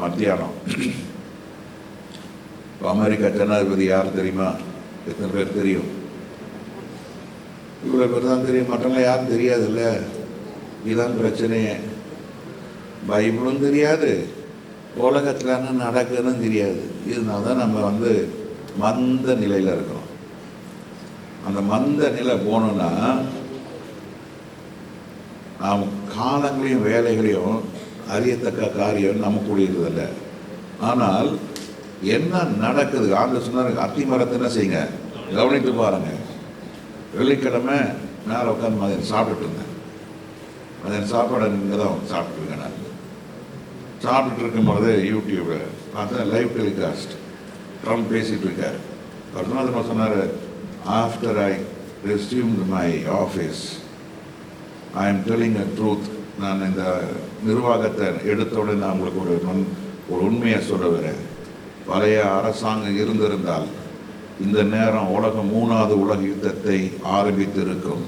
மத்தியானம். அமெரிக்கா ஜனாதிபதி யார் தெரியுமா? எத்தனை பேர் தெரியும்? இவ்வளோ பேர் தான் தெரியும், மற்றவங்க யாரும் தெரியாதுல்ல. இதுதான் பிரச்சனையே. பைபிளும் தெரியாது, உலகத்தில் என்ன நடக்குதுன்னு தெரியாது. இதனால தான் நம்ம மந்த நிலையில் இருக்கிறோம். அந்த மந்த நிலை போகணுன்னா நாம் காலங்களையும் வேலைகளையும் அறியத்தக்க காரியம் நமக்குரியதில்லை. ஆனால் என்ன நடக்குது? ஆண்டு சொன்னார், அத்தி மரத்தை என்ன செய்யுங்க, கவனித்து பாருங்க. வெள்ளிக்கிழமை மேலே உட்காந்து மதியம் சாப்பிட்டுட்டு இருந்தேன். மதியம் சாப்பாடு இங்கே தான் சாப்பிட்டுருக்கேன். நான் சாப்பிட்டுட்டு இருக்கும்போது யூடியூப்பில் பார்த்தா லைவ் டெலிகாஸ்ட் ட்ரம்ப் பேசிகிட்டு இருக்கார். அவர் சொன்னார், after I resumed my office I am telling a truth. நான் இந்த நிர்வாகத்தை எடுத்தோட நான் உங்களுக்கு ஒரு உண்மையை சொல்லுகிறேன். பழைய அரசாங்கம் இருந்திருந்தால் இந்த நேரம் உலகம் 3வது உலக யுத்தத்தை ஆரம்பித்திருக்கும்.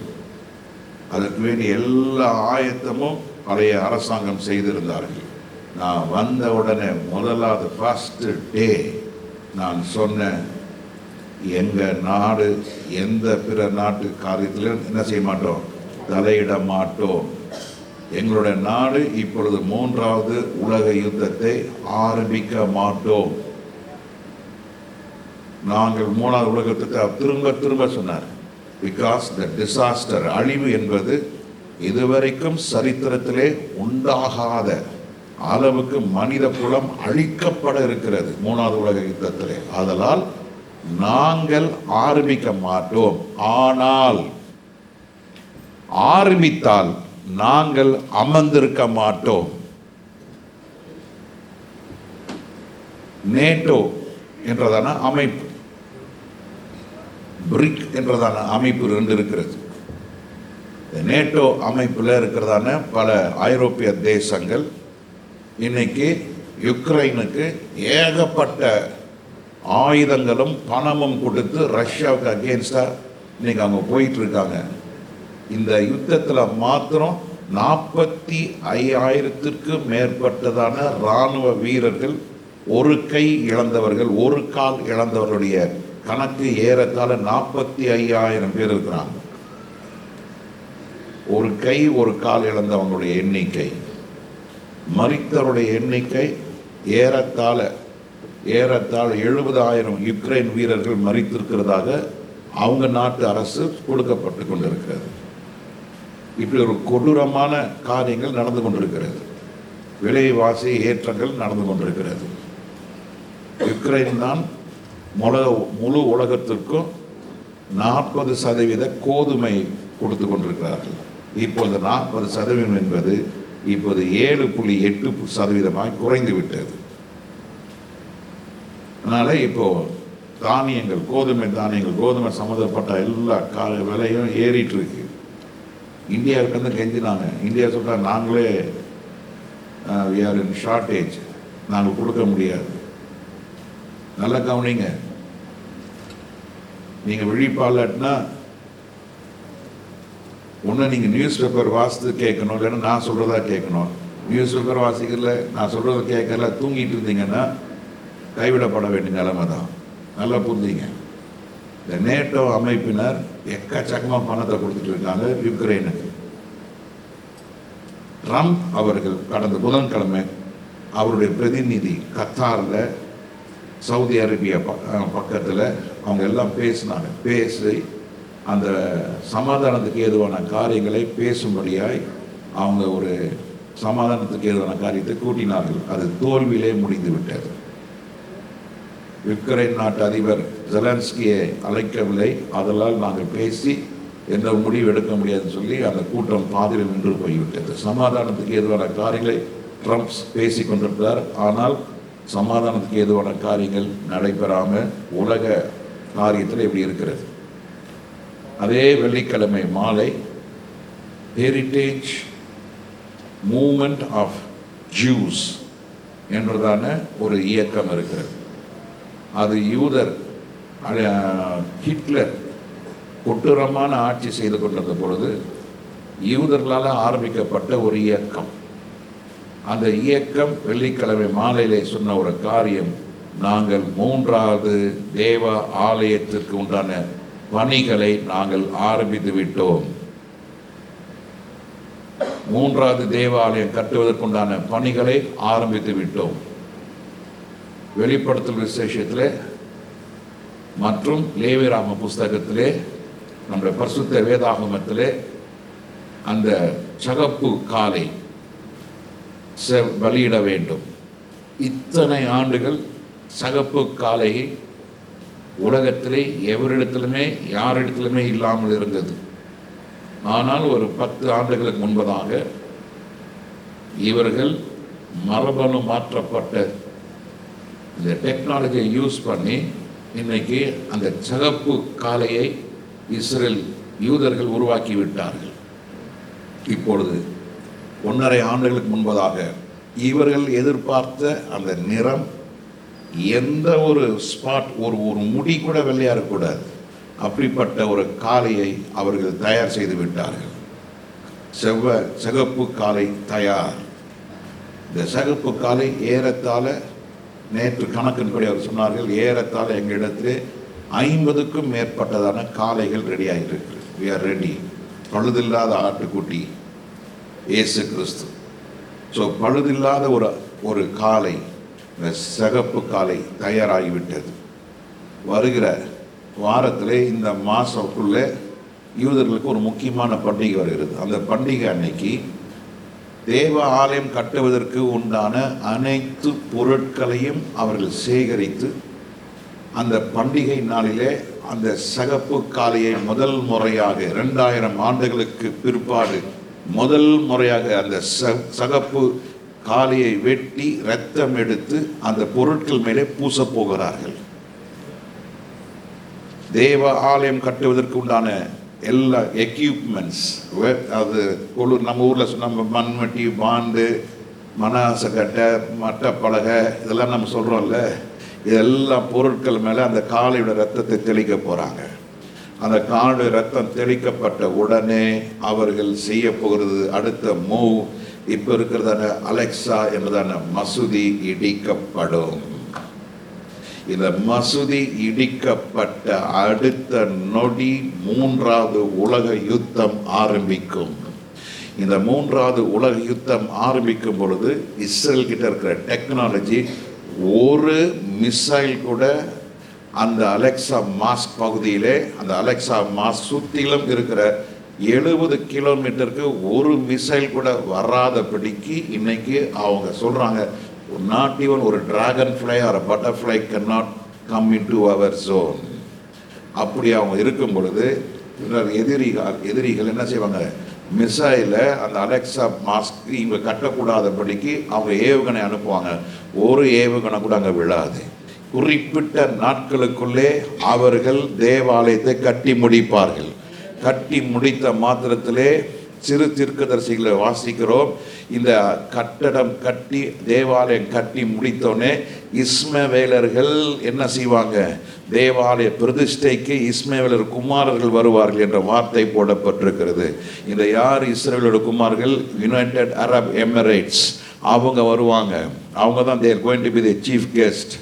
அதற்கு வேண்டிய எல்லா ஆயத்தமும் பழைய அரசாங்கம் செய்திருந்தார்கள். நான் வந்த உடனே முதலாவது ஃபர்ஸ்ட் டே நான் சொன்னேன், எங்கள் நாடு எந்த பிற நாட்டு காரியத்திலும் என்ன செய்ய மாட்டோம், தலையிட மாட்டோம். எங்களுடைய நாடு இப்பொழுது 3வது உலக யுத்தத்தை ஆரம்பிக்க மாட்டோம். நாங்கள் 3வது உலக யுத்தத்தை திரும்ப திரும்ப சொன்னார். பிகாஸ் த டிசாஸ்டர், அழிவு என்பது இதுவரைக்கும் சரித்திரத்திலே உண்டாகாத அளவுக்கு மனித குலம் அழிக்கப்பட இருக்கிறது 3வது உலக யுத்தத்திலே. ஆதலால் நாங்கள் ஆரம்பிக்க மாட்டோம். ஆனால் ஆரம்பித்தால் நாங்கள் அமர்ந்திருக்க மாட்டோம். நேட்டோ என்றதான அமைப்பு, பிரிக் என்றதான அமைப்பு 2 இருக்கிறது. நேட்டோ அமைப்பில் இருக்கிறதான பல ஐரோப்பிய தேசங்கள் இன்னைக்கு யுக்ரைனுக்கு ஏகப்பட்ட ஆயுதங்களும் பணமும் கொடுத்து ரஷ்யாவுக்கு அகேன்ஸ்டாக இன்னைக்கு அவங்க போயிட்டு இருக்காங்க. இந்த யுத்தத்தில் மாத்திரம் 45,000க்கு மேற்பட்டதான இராணுவ வீரர்கள், ஒரு கை இழந்தவர்கள், ஒரு கால் இழந்தவர்களுடைய கணக்கு ஏறத்தாழ 45,000 பேர் இருக்கிறாங்க. ஒரு கை ஒரு கால் இழந்தவங்களுடைய எண்ணிக்கை, மரித்தவருடைய எண்ணிக்கை ஏறத்தாழ 70,000 யுக்ரைன் வீரர்கள் மரித்திருக்கிறதாக அவங்க நாட்டு அரசு கொடுக்கப்பட்டு கொண்டிருக்கிறது. இப்படி ஒரு கொடூரமான காரியங்கள் நடந்து கொண்டிருக்கிறது. விலைவாசி ஏற்றங்கள் நடந்து கொண்டிருக்கிறது. யுக்ரைன் தான் முழு உலகத்திற்கும் 40% கோதுமை கொடுத்து கொண்டிருக்கிறார்கள். இப்போது 40% என்பது இப்போது 7.8% குறைந்து விட்டது. அதனால் இப்போ தானியங்கள், கோதுமை சம்மந்தப்பட்ட எல்லா விலையும் ஏறிட்டு இருக்கு. இந்தியாவுக்கு வந்து கெஞ்சினாங்க. இந்தியா சொல்கிறாங்க, நாங்களே we are in shortage, நாங்கள் கொடுக்க முடியாது. நல்லா கவனிங்க, நீங்கள் விழிப்பாளர்னா ஒன்று நீங்கள் நியூஸ் பேப்பர் வாசித்து கேட்கணும், இல்லைன்னா நான் சொல்கிறதா கேட்கணும். நியூஸ் பேப்பர் வாசிக்கல, நான் சொல்கிறத கேட்கல, தூங்கிட்டு இருந்தீங்கன்னா கைவிடப்பட வேண்டிய நிலைமை தான். நல்லா புரிஞ்சிங்க. இந்த நேட்டோ அமைப்பினர் எக்கச்சக்கமாக பணத்தை கொடுத்துட்டு இருக்காங்க யுக்ரைனுக்கு. ட்ரம்ப் அவர்கள் கடந்த புதன்கிழமை அவருடைய பிரதிநிதி கத்தாரில், சவுதி அரேபியா பக்கத்தில் அவங்க எல்லாம் பேசினாங்க. பேசி அந்த சமாதானத்துக்கு ஏதுவான காரியங்களை பேசும்படியாய் அவங்க ஒரு சமாதானத்துக்கு ஏதுவான காரியத்தை கூட்டினார்கள். அது தோல்வியிலே முடிந்து விட்டது. யுக்ரைன் நாட்டு அதிபர் ஜெலன்ஸ்கியை அழைக்கவில்லை. அதனால் நாங்கள் பேசி எந்த முடிவு எடுக்க முடியாதுன்னு சொல்லி அந்த கூட்டம் பாதியில் நின்று போய்விட்டது. சமாதானத்துக்கு ஏதுவான காரியங்களை ட்ரம்ப் பேசி கொண்டிருக்கிறார். ஆனால் சமாதானத்துக்கு ஏதுவான காரியங்கள் நடைபெறாமல் உலக காரியத்தில் எப்படி இருக்கிறது. அதே வெள்ளிக்கிழமை மாலை ஹெரிட்டேஜ் மூமெண்ட் ஆஃப் ஜூஸ் என்றதான ஒரு இயக்கம் இருக்கிறது. அது யூதர் ஹிட்லர் கொடூரமான ஆட்சி செய்து கொண்டிருந்த பொழுது யூதர்களால் ஆரம்பிக்கப்பட்ட ஒரு இயக்கம். அந்த இயக்கம் வெள்ளிக்கிழமை மாலையிலே சொன்ன ஒரு காரியம், நாங்கள் 3வது தேவ ஆலயத்திற்கு உண்டான பணிகளை நாங்கள் ஆரம்பித்து விட்டோம். 3வது தேவாலயம் கட்டுவதற்குண்டான பணிகளை ஆரம்பித்து விட்டோம். வெளிப்படுத்தல் விசேஷத்திலே மற்றும் லேவியராகம புஸ்தகத்திலே, நம்முடைய பரிசுத்த வேதாகமத்திலே அந்த சகப்பு காளை பலியிட வேண்டும். இத்தனை ஆண்டுகள் சகப்பு காளையை உலகத்திலே எவரிடத்திலுமே யாரிடத்திலுமே இல்லாமல் இருந்தது. ஆனால் ஒரு 10 ஆண்டுகளுக்கு முன்பதாக இவர்கள் மரபணு மாற்றப்பட்ட இந்த டெக்னாலஜியை யூஸ் பண்ணி இன்னைக்கு அந்த சகப்பு காளையை இஸ்ரேல் யூதர்கள் உருவாக்கி விட்டார்கள். இப்பொழுது 1.5 ஆண்டுகளுக்கு முன்பதாக இவர்கள் எதிர்பார்த்த அந்த நிறம், எந்த ஒரு ஸ்பாட், ஒரு முடி கூட வெள்ளையா இருக்கக்கூடாது, அப்படிப்பட்ட ஒரு காளையை அவர்கள் தயார் செய்து விட்டார்கள். சிகப்பு காளை தயார். இந்த சிகப்பு காளை ஏறத்தாழ நேற்று கணக்கின்படி அவர் சொன்னார்கள், ஏறத்தாழ எங்களிடத்தில் 50க்கும் மேற்பட்டதான காளைகள் ரெடி ஆகியிருக்கு. we are ready. பழுதில்லாத ஆட்டுக்குட்டி இயேசு கிறிஸ்து. ஸோ பழுதில்லாத ஒரு காளை, இந்த சிகப்பு காளை தயாராகிவிட்டது. வருகிற வாரத்திலே இந்த மாதத்துக்குள்ளே யூதர்களுக்கு ஒரு முக்கியமான பண்டிகை வருகிறது. அந்த பண்டிகை அன்னைக்கு தேவ ஆலயம் கட்டுவதற்கு உண்டான அனைத்து பொருட்களையும் அவர்கள் சேகரித்து அந்த பண்டிகை நாளிலே அந்த சிகப்பு காளையை முதல் முறையாக 2000 ஆண்டுகளுக்கு பிற்பாடு முதல் முறையாக அந்த சிகப்பு காளையை வெட்டி இரத்தம் எடுத்து அந்த பொருட்கள் மேலே பூசப் போகிறார்கள். தேவ ஆலயம் கட்டுவதற்கு உண்டான எல்லா எக்யூப்மெண்ட்ஸ், அது நம்ம ஊரில் நம்ம மண்வெட்டி, பாண்டு, மனாசக்கட்டை, மட்டப்பலகை, இதெல்லாம் நம்ம சொல்கிறோம்ல, இதெல்லாம் பொருட்கள் மேலே அந்த காளையோட ரத்தத்தை தெளிக்க போகிறாங்க. அந்த காளையோட ரத்தம் தெளிக்கப்பட்ட உடனே அவர்கள் செய்ய போகிறது அடுத்த மூவ், இப்போ இருக்கிறதான அலெக்சா என்பதான மசூதி இடிக்கப்படும். இந்த மசூதி இடிக்கப்பட்ட அடுத்த நொடி 3வது உலக யுத்தம் ஆரம்பிக்கும். இந்த 3வது உலக யுத்தம் ஆரம்பிக்கும் பொழுது இஸ்ரேல் கிட்ட இருக்கிற டெக்னாலஜி, ஒரு மிசைல் கூட அந்த அலெக்சா மாஸ்க் பகுதியிலே, அந்த அலெக்சா மாஸ்க் சுற்றிலும் இருக்கிற 70 கிலோமீட்டருக்கு ஒரு மிசைல் கூட வராதபடிக்கு இன்னைக்கு அவங்க சொல்றாங்க, not even ஒரு dragonfly or butterfly cannot come into our zone. அப்படி அவங்க இருக்கும் பொழுது எதிரிகள் என்ன செய்வாங்க, மிசைல அந்த அலெக்சா மாஸ்க் இவங்க கட்டக்கூடாதபடிக்கு அவங்க ஏவுகணை அனுப்புவாங்க. ஒரு ஏவுகணை கூட அங்கே விழாது. குறிப்பிட்ட நாட்களுக்குள்ளே அவர்கள் தேவாலயத்தை கட்டி முடிப்பார்கள். கட்டி முடித்த மாத்திரத்திலே சிறு தீர்க்கதரிசிகளை வாசிக்கிறோம், இந்த கட்டடம் கட்டி தேவாலயம் கட்டி முடித்தோடனே இஸ்மவேலர்கள் என்ன செய்வாங்க, தேவாலய பிரதிஷ்டைக்கு இஸ்மவேலர் குமாரர்கள் வருவார்கள் என்ற வார்த்தை போடப்பட்டிருக்கிறது. இந்த யார் இஸ்ரவேலோட குமார்கள்? யுனைடெட் அரப் எமிரேட்ஸ், அவங்க வருவாங்க. அவங்க தான் they're going to be the chief guest.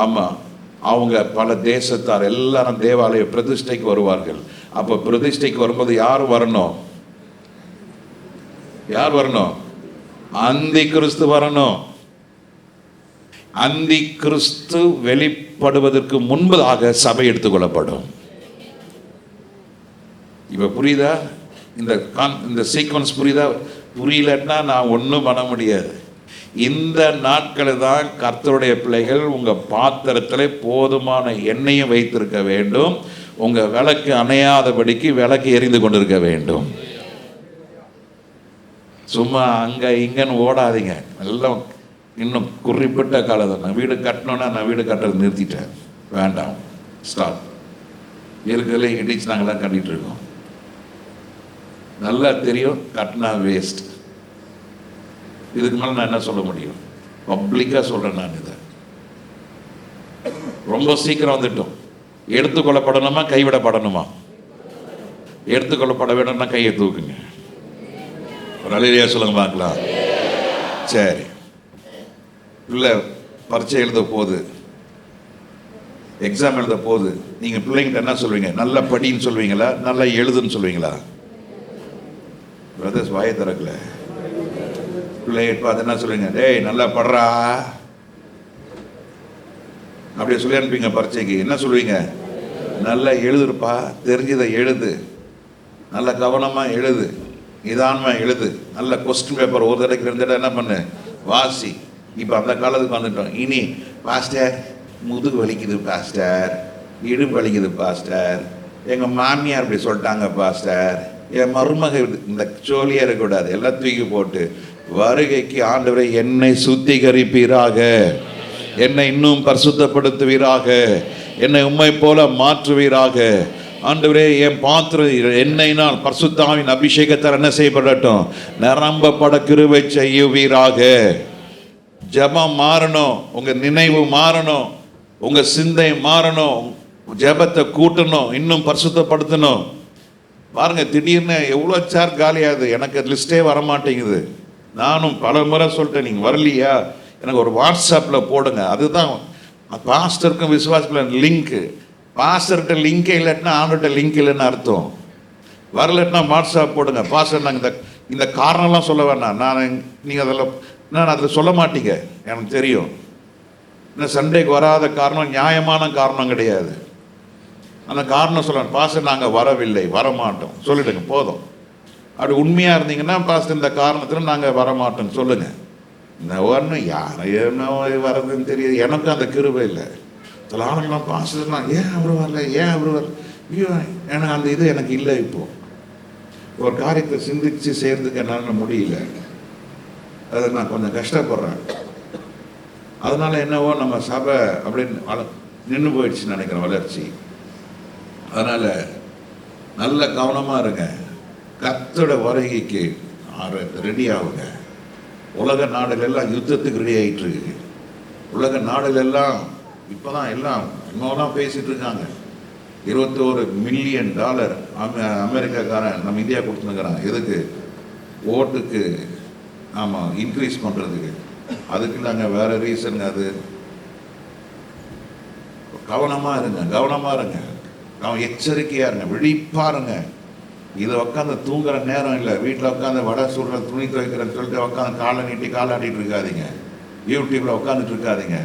ஆமாம், அவங்க பல தேசத்தார் எல்லாரும் தேவாலய பிரதிஷ்டைக்கு வருவார்கள். அப்போ பிரதிஷ்டைக்கு வரும்போது யார் வரணும்? யார் வரணும்? அந்தி கிறிஸ்து வரணும். அந்தி கிறிஸ்து வெளிப்படுவதற்கு முன்பதாக சபை எடுத்துக்கொள்ளப்படும். இப்ப புரியுதா? இந்த சீக்வன்ஸ் புரியுதா? புரியலன்னா நான் ஒன்றும் பண்ண முடியாது. இந்த நாட்களில் தான் கர்த்தருடைய பிள்ளைகள் உங்கள் பாத்திரத்தில் போதுமான எண்ணெயும் வைத்திருக்க வேண்டும். உங்கள் விளக்கு அணையாதபடிக்கு விளக்கு எரிந்து கொண்டிருக்க வேண்டும். சும்மா அங்கே இங்கன்னு ஓடாதீங்க. எல்லாம் இன்னும் குறிப்பிட்ட காலம் நான் வீடு கட்டணுன்னா நான் வீடு கட்டுறது நிறுத்திட்டேன், வேண்டாம், ஸ்டாப். இருக்கிறதுல இடிச்சு நாங்களாம் கட்டிகிட்டு இருக்கோம். நல்லா தெரியும் கட்டினா வேஸ்ட். இதுக்கு மேலே நான் என்ன சொல்ல முடியும்? பப்ளிக்காக சொல்கிறேன் நான். இதை ரொம்ப சீக்கிரம் வந்துட்டோம். எடுத்துக்கொள்ளப்படணுமா கைவிடப்படணுமா? எடுத்துக்கொள்ளப்பட வேணும்னா கையை தூக்குங்க. ஒரு அலையிலையா சொல்லுங்க பார்க்கலாம். சரி, பிள்ளை பரீட்சை எழுத போகுது, எக்ஸாம் எழுத போகுது. நீங்க பிள்ளைங்கிட்ட என்ன சொல்வீங்க? நல்லா படின்னு சொல்வீங்களா, நல்லா எழுதுன்னு சொல்வீங்களா? பிரதர்ஸ் வாயை திறக்கல. பிள்ளைய பார்த்து என்ன சொல்லுவீங்க? டேய் நல்லா படுறா அப்படியே சொல்லி அனுப்பிங்க. பரீட்சைக்கு என்ன சொல்லுவீங்க? நல்லா எழுதுருப்பா, தெரிஞ்சதை எழுது, நல்ல கவனமாக எழுது, நிதானமாக எழுது, நல்ல கொஸ்டின் பேப்பர் ஒரு தடவைக்கு 2 தடவை என்ன பண்ணு, வாசி. இப்போ அந்த காலத்துக்கு வந்துட்டோம். இனி பாஸ்டர் முதுகு வலிக்குது பாஸ்டர், இடுப்பு வலிக்குது பாஸ்டர், எங்கள் மாமியார் அப்படி சொல்லிட்டாங்க பாஸ்டர், என் மருமக இந்த சோழியாக இருக்கக்கூடாது. எல்லாம் தூக்கி போட்டு வருகைக்கு ஆண்டவரை என்னை சுத்திகரிப்பீராக, என்னை இன்னும் பரிசுத்தப்படுத்துவீராக, என்னை உம்மை போல மாற்றுவீராக. ஆண்டவரே என் பாத்திரம் என்னைனால் பரிசுத்தாவின் அபிஷேகத்தால் என்ன செய்யப்படட்டும், நிரம்பப்பட கிருபை செய்வீராக. ஜெபம் மாறணும், உங்க நினைவு மாறணும், உங்க சிந்தை மாறணும், ஜெபத்தை கூட்டணும், இன்னும் பரிசுத்தப்படுத்தணும். பாருங்க, திடீர்னு எவ்வளோ சேர் காலியாகுது, எனக்கு லிஸ்டே வரமாட்டேங்குது. நானும் பல முறை சொல்லிட்டேன், நீங்கள் வரலையா எனக்கு ஒரு வாட்ஸ்அப்பில் போடுங்க. அதுதான் பாஸ்டருக்கும் விசுவாசத்தில் லிங்க்கு. பாஸ்டர்கிட்ட லிங்கே இல்லைன்னா ஆண்டுகிட்ட லிங்க் இல்லைன்னு அர்த்தம். வரலன்னா வாட்ஸ்அப் போடுங்க. பாஸ்டர் நாங்கள் இந்த காரணம்லாம் சொல்ல வேணாம், நீங்கள் அதில் சொல்ல மாட்டீங்க, எனக்கு தெரியும். இன்னும் சண்டேக்கு வராத காரணம் நியாயமான காரணம் கிடையாது. அந்த காரணம் சொல்லணும். பாஸ்டர் நாங்கள் வரவில்லை, வரமாட்டோம் சொல்லிடுங்க, போதும். அப்படி உண்மையாக இருந்தீங்கன்னா பாஸ்டர் இந்த காரணத்தில் நாங்கள் வரமாட்டோம்னு சொல்லுங்கள். இந்த ஒன்று யாரை என்ன வர்றதுன்னு தெரியாது, எனக்கும் அந்த கிருபை இல்லை. சில ஆளுங்களாம் பாஸ்டர்னா ஏன் அவர் வரல, ஏன் அவர் வரல, ஐயோ எனக்கு அந்த இது எனக்கு இல்லை. இப்போது ஒரு காரியத்தை சிந்திச்சு செய்கிறதுக்கு என்னால் முடியல, அதை நான் கொஞ்சம் கஷ்டப்படுறேன். அதனால என்னவோ நம்ம சபை அப்படின்னு நின்று போயிடுச்சுன்னு நினைக்கிறேன் வளர்ச்சி. அதனால் நல்ல கவனமாக இருங்க. கர்த்தரோட வருகைக்கு ரெடி ஆகுங்க. உலக நாடுகளெல்லாம் யுத்தத்துக்கு ரெடி ஆகிட்டு இருக்கு. உலக நாடுகளெல்லாம் இப்போ தான் எல்லாம் இன்னொல்லாம் பேசிகிட்டு இருக்காங்க. $21 மில்லியன் அமெரிக்காக்காரன் நம்ம இந்தியா கொடுத்துருக்குறாங்க. எதுக்கு? ஓட்டுக்கு. ஆமாம், இன்க்ரீஸ் பண்ணுறதுக்கு. அதுக்கு நாங்கள் வேறு ரீசனுங்க. அது கவனமாக இருங்க, கவனமாக இருங்க, எச்சரிக்கையாக இருங்க, விழிப்பாருங்க. இதை உட்காந்து தூங்குற நேரம் இல்லை. வீட்டில் உட்காந்து வடை சுடுற, துணி துவைக்கிறேன்னு சொல்லிட்டு உட்காந்து காலை நீட்டி காலாட்டிகிட்டு இருக்காதிங்க. யூடியூப்பில் உட்காந்துட்டு இருக்காதிங்க.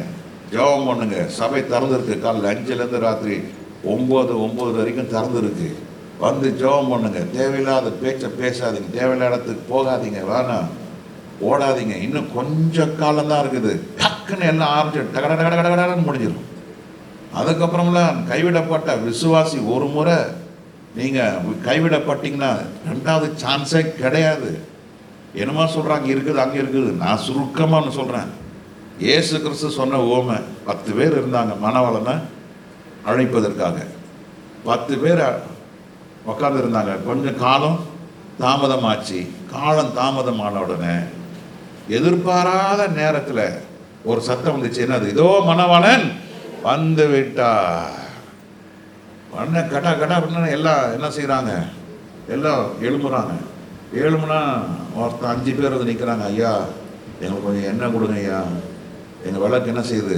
ஜெபம் பண்ணுங்க. சபை திறந்துருக்கு. காலையில் 5லேருந்து ராத்திரி 9 வரைக்கும் திறந்துருக்கு. வந்து ஜெபம் பண்ணுங்க. தேவையில்லாத பேச்சை பேசாதீங்க, தேவையில்லாத இடத்துக்கு போகாதீங்க, வேணாம், ஓடாதீங்க. இன்னும் கொஞ்சம் காலம்தான் இருக்குது. டக்குன்னு எல்லாம் ஆரம்பிச்சு கடன்னு முடிஞ்சிடும். அதுக்கப்புறம்லாம் கைவிடப்பட்ட விசுவாசி ஒரு முறை நீங்கள் கைவிடப்பட்டீங்கன்னா 2வது சான்ஸே கிடையாது. என்னமா சொல்கிறாங்க, இருக்குது அங்கே இருக்குது. நான் சுருக்கமாக ஒன்று சொல்கிறேன். இயேசு கிறிஸ்து சொன்ன ஓமை, 10 பேர் இருந்தாங்க மணவாளனை அழைப்பதற்காக. 10 பேர் உட்கார்ந்து இருந்தாங்க. கொஞ்சம் காலம் தாமதமாச்சு. காலம் தாமதமான உடனே எதிர்பாராத நேரத்தில் ஒரு சத்தம் வந்துச்சு. என்னது? இதோ மணவாளன் வந்து விட்டார். உடனே கடா பண்ண எல்லாம் என்ன செய்கிறாங்க, எல்லாம் எழும்புறாங்க. எழும்புனா ஒருத்தர் 5 பேர் வந்து நிற்கிறாங்க. ஐயா எங்களுக்கு கொஞ்சம் எண்ணெய் கொடுங்க ஐயா, எங்கள் விளக்கு என்ன செய்யுது,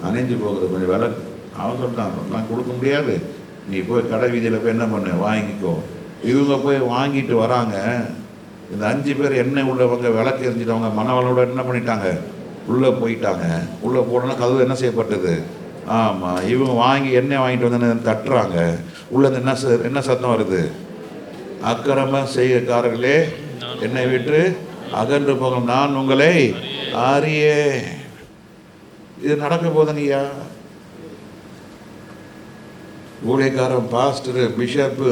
அணைஞ்சு போகுது, கொஞ்சம் விளக்கு. அவன் சொல்லிட்டான், நான் கொடுக்க முடியாது, நீ போய் கடை வீதியில் போய் என்ன பண்ணு, வாங்கிக்கோ. இவங்க போய் வாங்கிட்டு வராங்க. இந்த 5 பேர் எண்ணெய் உள்ளவங்க விளக்கு எரிஞ்சிட்டவங்க மணவாளோட என்ன பண்ணிட்டாங்க, உள்ளே போயிட்டாங்க. உள்ளே போனோன்னா கதவு என்ன செய்யப்பட்டது. ஆமாம், இவங்க வாங்கி எண்ணெய் வாங்கிட்டு வந்து தட்டுறாங்க. உள்ளே என்ன சத்தம் வருது, அக்கிரம செய்யக்காரர்களே என்னை விட்டு அகன்று போகும், நான் உங்களை அறியே. இது நடக்க போதனையா? ஊழியக்காரன், பாஸ்டரு, பிஷப்பு,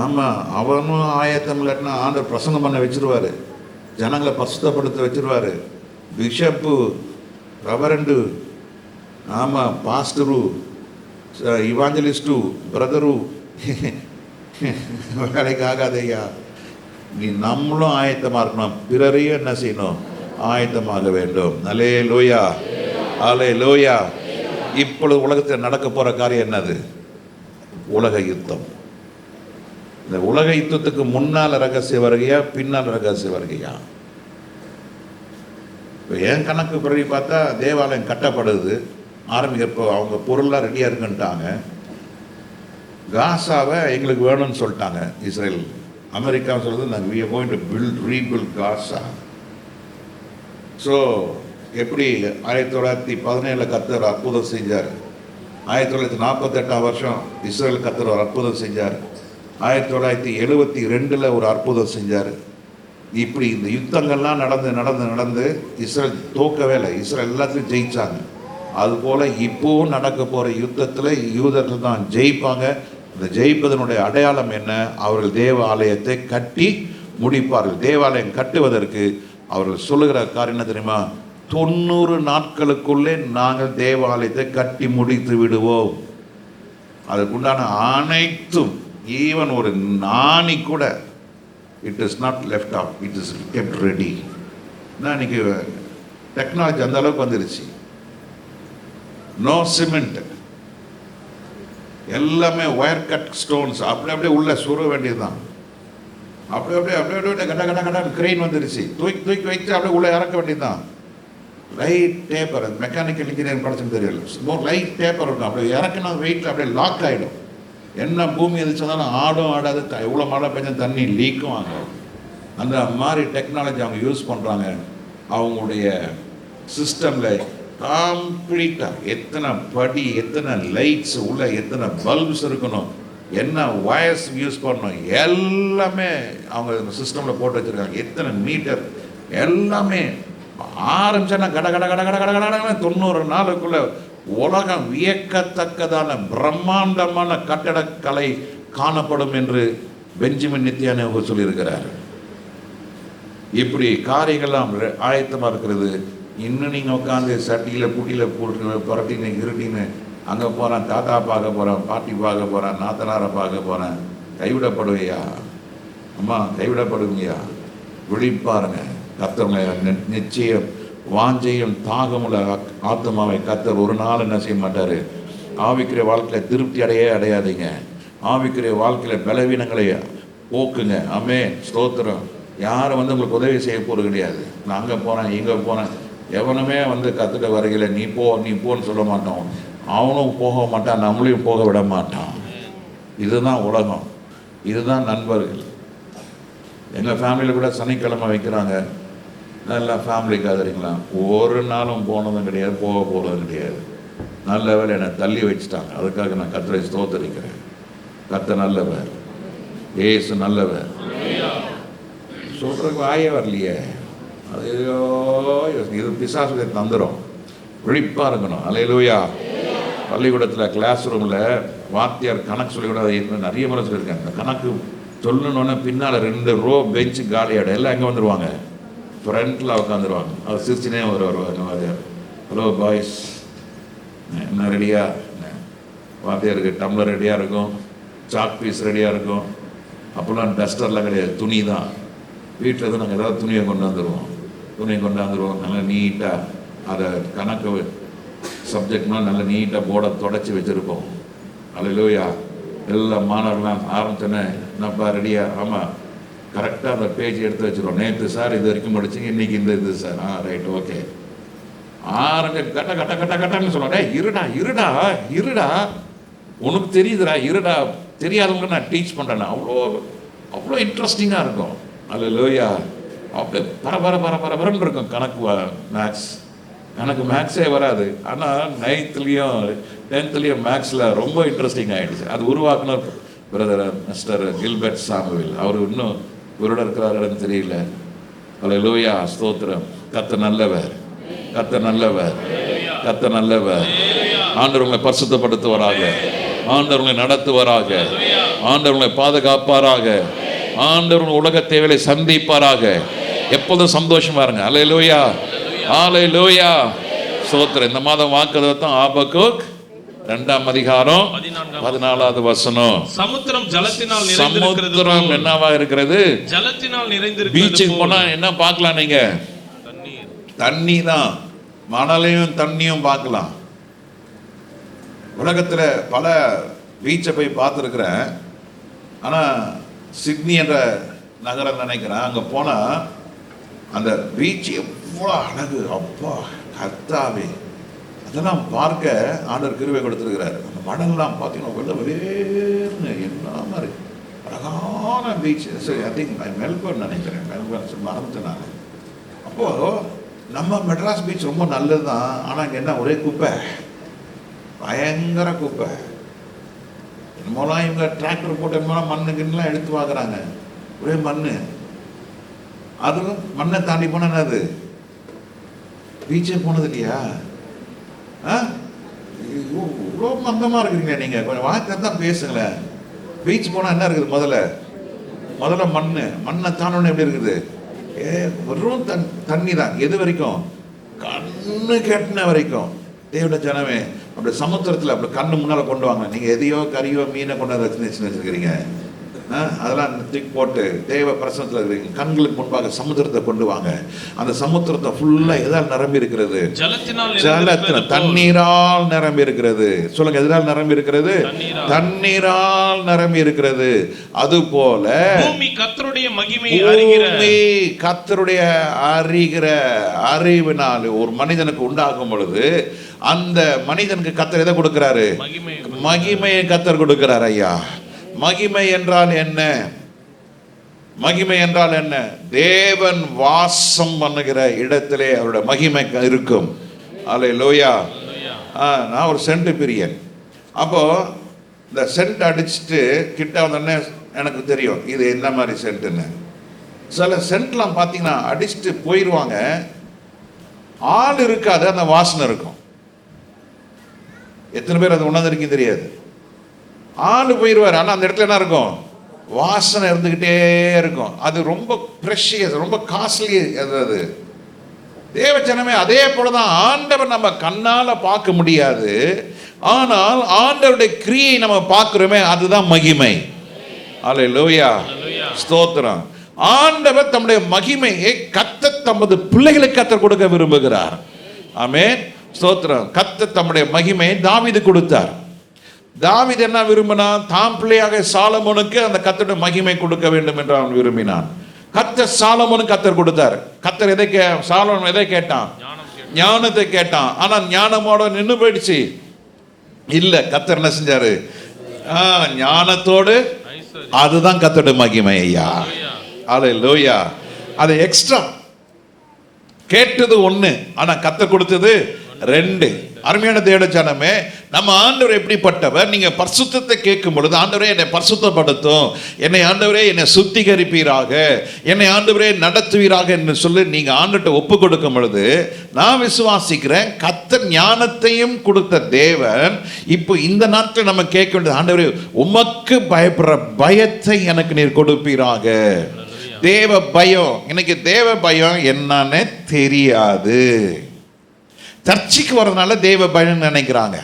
ஆமாம், அவனும் ஆயத்தம் இல்லைன்னா ஆண்டவர் பிரசங்கம் பண்ண வச்சிருவார், ஜனங்களை பரிசுத்தப்படுத்த வச்சிருவார். பிஷப்பு, ரெவரண்டு, ஆமாம், பாஸ்டரு, இவாஞ்சலிஸ்டு, பிரதரு, வேலைக்கு ஆகாதையா. நீ நம்மளும் ஆயத்தமாக இருக்கணும், பிறரையும் என்ன செய்யணும், ஆயத்தமாக வேண்டும். அலே லோயா, அலே லோயா. இப்பொழுது உலகத்தில் நடக்க போகிற காரியம் என்னது? உலக யுத்தம். இந்த உலக யுத்தத்துக்கு முன்னால் ரகசிய வருகையா, பின்னால் ரகசிய வருகையா? இப்போ என் கணக்கு படி பார்த்தா தேவாலயம் கட்டப்படுது, ஆரம்பிக்கிறப்போ அவங்க பொருள்லாம் ரெடியாக இருக்குன்ட்டாங்க. காசாவை எங்களுக்கு வேணும்னு சொல்லிட்டாங்க இஸ்ரேல். அமெரிக்கா சொல்லுது நாங்கள் we are going to rebuild Gaza. So எப்படி 1917 கர்த்தர் அற்புதம் செஞ்சார், 1948 வருஷம் இஸ்ரேல் கர்த்தர் ஒரு அற்புதம் செஞ்சார், 1972 ஒரு அற்புதம் செஞ்சார். இப்படி இந்த யுத்தங்கள்லாம் நடந்து இஸ்ரேல் தோக்கவே இல்லை, இஸ்ரேல் எல்லாத்துலையும் ஜெயிச்சாங்க. அதுபோல் இப்போவும் நடக்க போகிற யுத்தத்தில் யூதர்கள் தான் ஜெயிப்பாங்க. இந்த ஜெயிப்பதனுடைய அடையாளம் என்ன? அவர்கள் தேவ ஆலயத்தை கட்டி முடிப்பார்கள். தேவாலயம் கட்டுவதற்கு அவர்கள் சொல்லுகிற காரியம் என்ன தெரியுமா? 90 நாட்களுக்குள்ளே நாங்கள் தேவாலயத்தை கட்டி முடித்து விடுவோம். அதுக்குண்டான அனைத்தும், ஈவன் ஒரு நாணி கூட it is not left off, it is kept ready. ஏன்னா இன்னைக்கு டெக்னாலஜி அந்த அளவுக்கு வந்துருச்சு. நோ சிமெண்ட், எல்லாமே ஒயர் கட் ஸ்டோன்ஸ், அப்படியே உள்ள சுர வேண்டியதுதான். அப்படியே கட்ட கட்ட கட்ட கிரெயின் வந்துருச்சு, தூக்கி வச்சு அப்படியே உள்ள இறக்க வேண்டியதுதான். லைட் டேப்பர், மெக்கானிக்கல் இன்ஜினியரிங் படிச்சுன்னு தெரியல, மோர் லைட் டேப்பர் இருக்கும். அப்படியே இறக்கினா வெயிட்டில் அப்படியே லாக் ஆகிடும். என்ன பூமி எதிர்த்தாலும் ஆடும் ஆடாது, எவ்வளோ மழை பெஞ்சால் தண்ணி லீக்கும் ஆகும். அந்த மாதிரி டெக்னாலஜி அவங்க யூஸ் பண்ணுறாங்க. அவங்களுடைய சிஸ்டமில் கம்ப்ளீட்டாக எத்தனை படி, எத்தனை லைட்ஸ் உள்ள, எத்தனை பல்ப்ஸ் இருக்கணும், என்ன வயர்ஸ் யூஸ் பண்ணணும், எல்லாமே அவங்க சிஸ்டமில் போட்டு வச்சுருக்காங்க. எத்தனை மீட்டர் எல்லாமே ஆரம்பிச்சா கட கட கட கட கட கட 90 நாளுக்குள்ள உலகம் வியக்கத்தக்கதான பிரம்மாண்டமான கட்டடக்கலை காணப்படும் என்று பெஞ்சமின் நெத்தன்யாஹூ சொல்லியிருக்கிறார். இப்படி காரியங்கள்லாம் ஆயத்தமாக இருக்கிறது. இன்னும் நீங்கள் உட்காந்து சட்டியில் புட்டியில் போட்டு புரட்டின்னு இருட்டின்னு அங்கே போகிறேன், தாத்தா பார்க்க போகிறேன், பாட்டி பார்க்க போகிறேன், நாத்தனாரை பார்க்க போகிறேன், கைவிடப்படுவையா அம்மா, கைவிடப்படுவீங்கயா? விழிப்பாருங்க. கர்த்தருடைய நிச்சயம் வாஞ்சையும் தாகமுள்ள ஆத்மாவை கர்த்தர் ஒரு நாள் என்ன செய்ய மாட்டார். ஆவிக்குரிய வாழ்க்கையில் திருப்தி அடையாதீங்க. ஆவிக்குரிய வாழ்க்கையில் பலவீனங்களை போக்குங்க. ஆமென், ஸ்தோத்திரம். யாரும் உங்களுக்கு உதவி செய்ய போகிறது கிடையாது. நான் அங்கே போகிறேன், இங்கே போகிறேன், எவனுமே கற்றுக்க வருகையில் நீ போன்னு சொல்ல மாட்டோம். அவனும் போக மாட்டான், நம்மளையும் போக விட மாட்டான். இதுதான் உலகம், இதுதான் நண்பர்கள். எங்கள் ஃபேமிலியில் கூட சனிக்கிழமை வைக்கிறாங்க, நல்லா ஃபேமிலி கேதரிங்களா. ஒரு நாளும் போனதும் கிடையாது, போக போகிறதும் கிடையாது. நல்ல வேலை என்னை தள்ளி வச்சுட்டாங்க. அதுக்காக நான் கர்த்தரை ஸ்தோத்தரிக்கிறேன். கர்த்தர் நல்லவர், ஏசு நல்லவர். சொல்கிறதுக்கு வாயே வரலையே, அது இது பிசாசுக்கு தந்துடும். விழிப்பாக இருக்கணும். அல்லேலூயா. பள்ளிக்கூடத்தில் கிளாஸ் ரூமில் வாத்தியார் கணக்கு சொல்லிக்கூடாது, நிறைய முறை சொல்லியிருக்கேன். இந்த கணக்கு சொல்லணுன்னே பின்னால் 2 ரோ பெஞ்சு காலியாட எல்லாம் எங்கே வந்துடுவாங்க, ஃப்ரண்ட்டில் உட்காந்துருவாங்க. அவர் சிரிச்சுனே வருவார் வாத்தியார். ஹலோ பாய்ஸ், என்ன ரெடியா? வாத்தியாருக்கு டம்ளர் ரெடியாக இருக்கும், சாக் பீஸ் ரெடியாக இருக்கும். அப்போல்லாம் டஸ்டர்லாம் கிடையாது, துணி தான். வீட்டில் தான் நாங்கள் ஏதாவது துணியை கொண்டாந்துருவோம். நல்லா நீட்டாக அதை கணக்கு சப்ஜெக்ட்னால் நல்லா நீட்டாக போர்டை தொடச்சி வச்சுருப்போம். அல்லேலூயா. எல்லா மாணவர்களாம் ஆரம்பிச்சோன்னே என்னப்பா ரெடியா? ஆமாம், கரெக்டாக அந்த பேஜ் எடுத்து வச்சுருவோம். நேற்று சார் இது வரைக்கும் முடிச்சிங்க, இன்றைக்கி இது சார். Right, okay. ஆரம்பிச்சு கட்ட கட்ட கட்ட கட்டன்னு சொல்லுவாங்க. இருடா உனக்கு தெரியுதுடா, இருடா. தெரியாதவங்க நான் டீச் பண்ணுறேன். அவ்வளோ இன்ட்ரெஸ்டிங்காக இருக்கும். அல்லேலூயா. அப்படியே பரபரன்னு இருக்கும். கணக்கு மேக்ஸே வராது. ஆனால் 9th 10th மேக்ஸில் ரொம்ப இன்ட்ரெஸ்டிங் ஆகிடுச்சு. அது உருவாக்குனர் பிரதர் மிஸ்டர் கில்பர்ட் சாமுவேல். அவர் இன்னும் இவரோட இருக்கிறாருன்னு தெரியல. அல்லேலூயா, ஸ்தோத்திரம். கர்த்தர் நல்லவர். ஆண்டவர் உங்களை பரிசுத்தப்படுத்துவாராக, ஆண்டவர் உங்களை நடத்துவாராக, ஆண்டவர் உங்களை பாதுகாப்பாராக, ஆண்டவர் உலக தேவையை சந்திப்பாராக. எப்போதும் சந்தோஷமா இருங்க. அல்லேலூயா, அல்லேலூயா, ஸ்தோத்திரம். இந்த மாதம் வாக்குத்தத்தம் ஆபக்கூக் 2ஆம் அதிகாரம் 14வது வசனம். சமுத்திரம் ஜலத்தினால் சமுத்திரம் என்னவா இருக்கிறது? ஜலத்தினால் நிறைந்திருக்கிறது. பீச்சுக்கு போனா என்ன பார்க்கலாம்? நீங்க தண்ணி தான், மணலையும் தண்ணியும் பார்க்கலாம். உலகத்தில் பல பீச்சை போய் பார்த்துருக்குறேன். ஆனால் சிட்னி என்ற நகரம் நினைக்கிறேன், அங்கே போனால் அந்த பீச் அவ்வளோ அழகு, அப்பா கர்த்தாவே. அதெல்லாம் பார்க்க ஆண்டவர் கிருபை கொடுத்துருக்கிறார். அந்த மணல்லாம் பார்த்தீங்கன்னா வெள்ள வெளியேன்னு என்ன மாதிரி அழகான பீச். சரி, ஐ திங்க் மெல்பர்ன் நினைக்கிறேன், மெல்பர்ன் மறந்துட்டேன் நான். அப்போது நம்ம மெட்ராஸ் பீச் ரொம்ப நல்லது தான், ஆனால் இங்கே என்ன ஒரே குப்பை, பயங்கர குப்பை. என்னமோலாம் இவங்க டிராக்டர் போட்டு என்னமோலாம் மண்ணுக்குன்னெலாம் எடுத்து பார்க்குறாங்க, ஒரே மண். அதுவும் மண்ணை தாண்டி போனால் அது பீச்சே போனது இல்லையா? இவ்வளோ மந்தமாக இருக்கிறீங்களே நீங்கள், கொஞ்சம் வார்த்தை தான் பேசுங்களேன். பீச் போனால் என்ன இருக்குது? முதல்ல மண்ணை தாண்டோன்னு எப்படி இருக்குது? வெறும் தண்ணி தான். எது வரைக்கும்? கண்ணு கெட்டின வரைக்கும். தேவட ஜனமே, அப்படி சமுத்திரத்தில் அப்படி கண்ணு முன்னால் கொண்டு வாங்க. நீங்கள் எதையோ கறியோ மீனை கொண்டு வச்சுருக்கிறீங்க, அதெல்லாம் தூக்கி போட்டு தேவ பிரசனத்தில் இருக்கிறீங்க. கண்களுக்கு முன்பாக சமுத்திரத்தை கொண்டு வாங்க. அந்த சமுத்திரத்தை ஃபுல்லாக எதால் நிரம்பி இருக்கிறது? ஜலத்தினால், தண்ணீரால் நிரம்பி இருக்கிறது. சொல்லுங்க, எதனால் நிரம்பி இருக்கிறது? தண்ணீரால் நிரம்பி இருக்கிறது. அது போல பூமி கர்த்தருடைய அறிகிற அறிவினால் ஒரு மனிதனுக்கு உண்டாகும் பொழுது அந்த மனிதனுக்கு கர்த்தர் எதை கொடுக்கிறாரு? மகிமையை கர்த்தர் கொடுக்கிறார். ஐயா, மகிமை என்றால் என்ன? மகிமை என்றால் என்ன? தேவன் வாசம் பண்ணுகிற இடத்திலே அவருடைய மகிமை இருக்கும். அல்லேலூயா. நான் ஒரு சென்ட் பிரியன். அப்போ இந்த சென்ட் அடிச்சுட்டு கிட்ட வந்தோடனே எனக்கு தெரியும் இது என்ன மாதிரி சென்ட்டுன்னு. சில சென்ட்லாம் பார்த்தீங்கன்னா அடிச்சுட்டு போயிடுவாங்க, ஆள் இருக்காது, அந்த வாசனை இருக்கும். எத்தனை பேர் அது உணர்ந்திருக்கீங்க தெரியாது. ஆள் போயிடுவார், ஆனால் அந்த இடத்துல என்ன இருக்கும்? வாசனை இருந்துக்கிட்டே இருக்கும். அது ரொம்ப ப்ரெஷியஸ், ரொம்ப காஸ்ட்லி. அது தேவஜனமே அதே போலதான். ஆண்டவர் நம்ம கண்ணால் பார்க்க முடியாது, ஆனால் ஆண்டவருடைய கிரியை நம்ம பார்க்கிறோமே, அதுதான் மகிமை. அல்லேலூயா, ஸ்தோத்திரம். ஆண்டவர் தம்முடைய மகிமையை கர்த்தர் தமது பிள்ளைகளுக்கு கர்த்தர் கொடுக்க விரும்புகிறார். ஆமென், ஸ்தோத்திரம். கர்த்தர் தம்முடைய மகிமையை தாவீது கொடுத்தார். தாவீது என்ன விரும்பினான்? தாம் பிள்ளையாக சாலமோனுக்கு அந்த கர்த்தருடைய மகிமை கொடுக்க வேண்டும் என்று அவன் விரும்பினான். கர்த்தர் சாலமோனுக்கு கர்த்தர் கொடுத்தார். கர்த்தர் சாலமோன் எதை கேட்டான்? ஞானத்தை கேட்டான். ஆனா ஞானமோட நின்று போயிடுச்சு. இல்ல, கர்த்தர் என்ன செஞ்சாரு? ஞானத்தோடு, அதுதான் கர்த்தருடைய மகிமை. ஐயா, அல்லேலூயா. அது எக்ஸ்ட்ரா. கேட்டது ஒண்ணு, ஆனா கர்த்தர் கொடுத்தது ரெண்டு. அருமையான தேவஜனமே, நம்ம ஆண்டவர் எப்படிப்பட்டவர்? நீங்க பரிசுத்தத்தை கேட்கும் பொழுது, ஆண்டவரே என்னை பரிசுத்தப்படுத்தும், என்னை ஆண்டவரே என்னை சுத்திகரிப்பீராக, என்னை ஆண்டவரே நடத்துவீராக என்று சொல்லி நீங்க ஆண்டவர்கிட்ட ஒப்பு கொடுக்கும் பொழுது, நான் விசுவாசிக்கிறேன் கர்த்தர் ஞானத்தையும் கொடுத்த தேவன் இப்போ இந்த நாட்கள் நம்ம கேட்க வேண்டியது, ஆண்டவரே உமக்கு பயப்படுற பயத்தை எனக்கு நீர் கொடுப்பீராக. தேவ பயம். எனக்கு தேவ பயம் என்னன்னு தெரியாது. சர்ச்சைக்கு வர்றதுனால தேவ பயம் நினைக்கிறாங்க.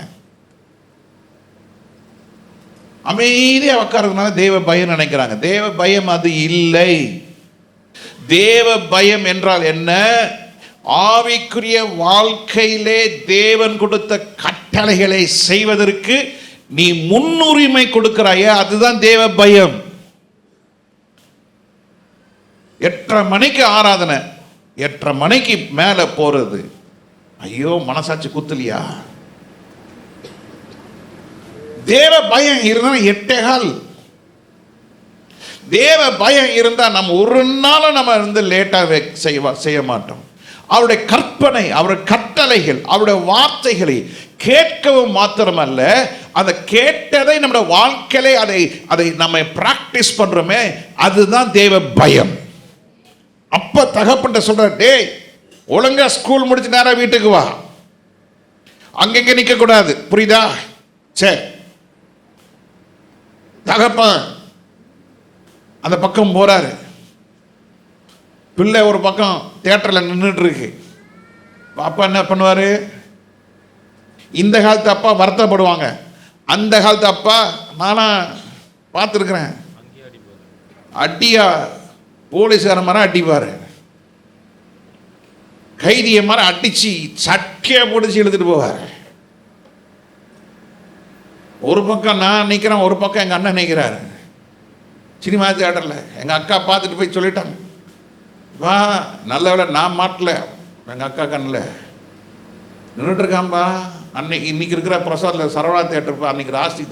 அமைதியா உட்கார்றதுனால தேவ பயம் நினைக்கிறாங்க. தேவ பயம் அது இல்லை. தேவ பயம் என்றால் என்ன? ஆவிக்குரிய வாழ்க்கையிலே தேவன் கொடுத்த கட்டளைகளை செய்வதற்கு நீ முன்னுரிமை கொடுக்கிறாயே, அதுதான் தேவ பயம். 8:30 மணிக்கு ஆராதனை, 8:30 மணிக்கு மேல போறது, ஐயோ மனசாட்சி குத்தலையா? தேவ பயம் இருந்தா 8:15. தேவ பயம் இருந்தா நம்ம ஒரு நாள் நம்ம இருந்து லேட்டா செய்ய மாட்டோம். அவருடைய கற்பனை, அவருடைய கட்டளைகள், அவருடைய வார்த்தைகளை கேட்கவும் மாத்திரமல்ல, அதை கேட்டதை நம்முடைய வாழ்க்கையிலே அதை நம்ம பிராக்டிஸ் பண்றோமே, அதுதான் தேவ பயம். அப்ப தகப்பன்ட்ட சொல்ற, டேய் ஒழுங்கா ஸ்கூல் முடிச்சு நேரம் வீட்டுக்கு வா, அங்கங்க நிக்க கூடாது, புரியுதா? சரி. தகப்பன் அந்த பக்கம் போறாரு, பிள்ளை ஒரு பக்கம் தியேட்டர்ல நின்றுட்டு இருக்கு. அப்பா என்ன பண்ணுவாரு? இந்த காலத்து அப்பா வருத்தப்படுவாங்க. அந்த காலத்து அப்பா நானா பார்த்துருக்கிறேன், அடியா போலீஸ்கார மாதிரி அடிப்பாரு, கைதிய மாதிரி அடிச்சு சட்டையை பிடிச்சி எடுத்துட்டு போவார். ஒரு பக்கம் நான் நிற்கிறேன், ஒரு பக்கம் எங்கள் அண்ணன் நிற்கிறாரு. சினிமா தியேட்டரில் எங்கள் அக்கா பார்த்துட்டு போய் சொல்லிட்டாங்க, வா நல்ல வேலை நான் மாட்டல, எங்கள் அக்கா கண்ணில் நின்றுட்டுருக்காம்பா. இன்னைக்கு இருக்கிற பிரசாத்தில் சரவணா தேட்டர், அன்றைக்கி ராக்ஸி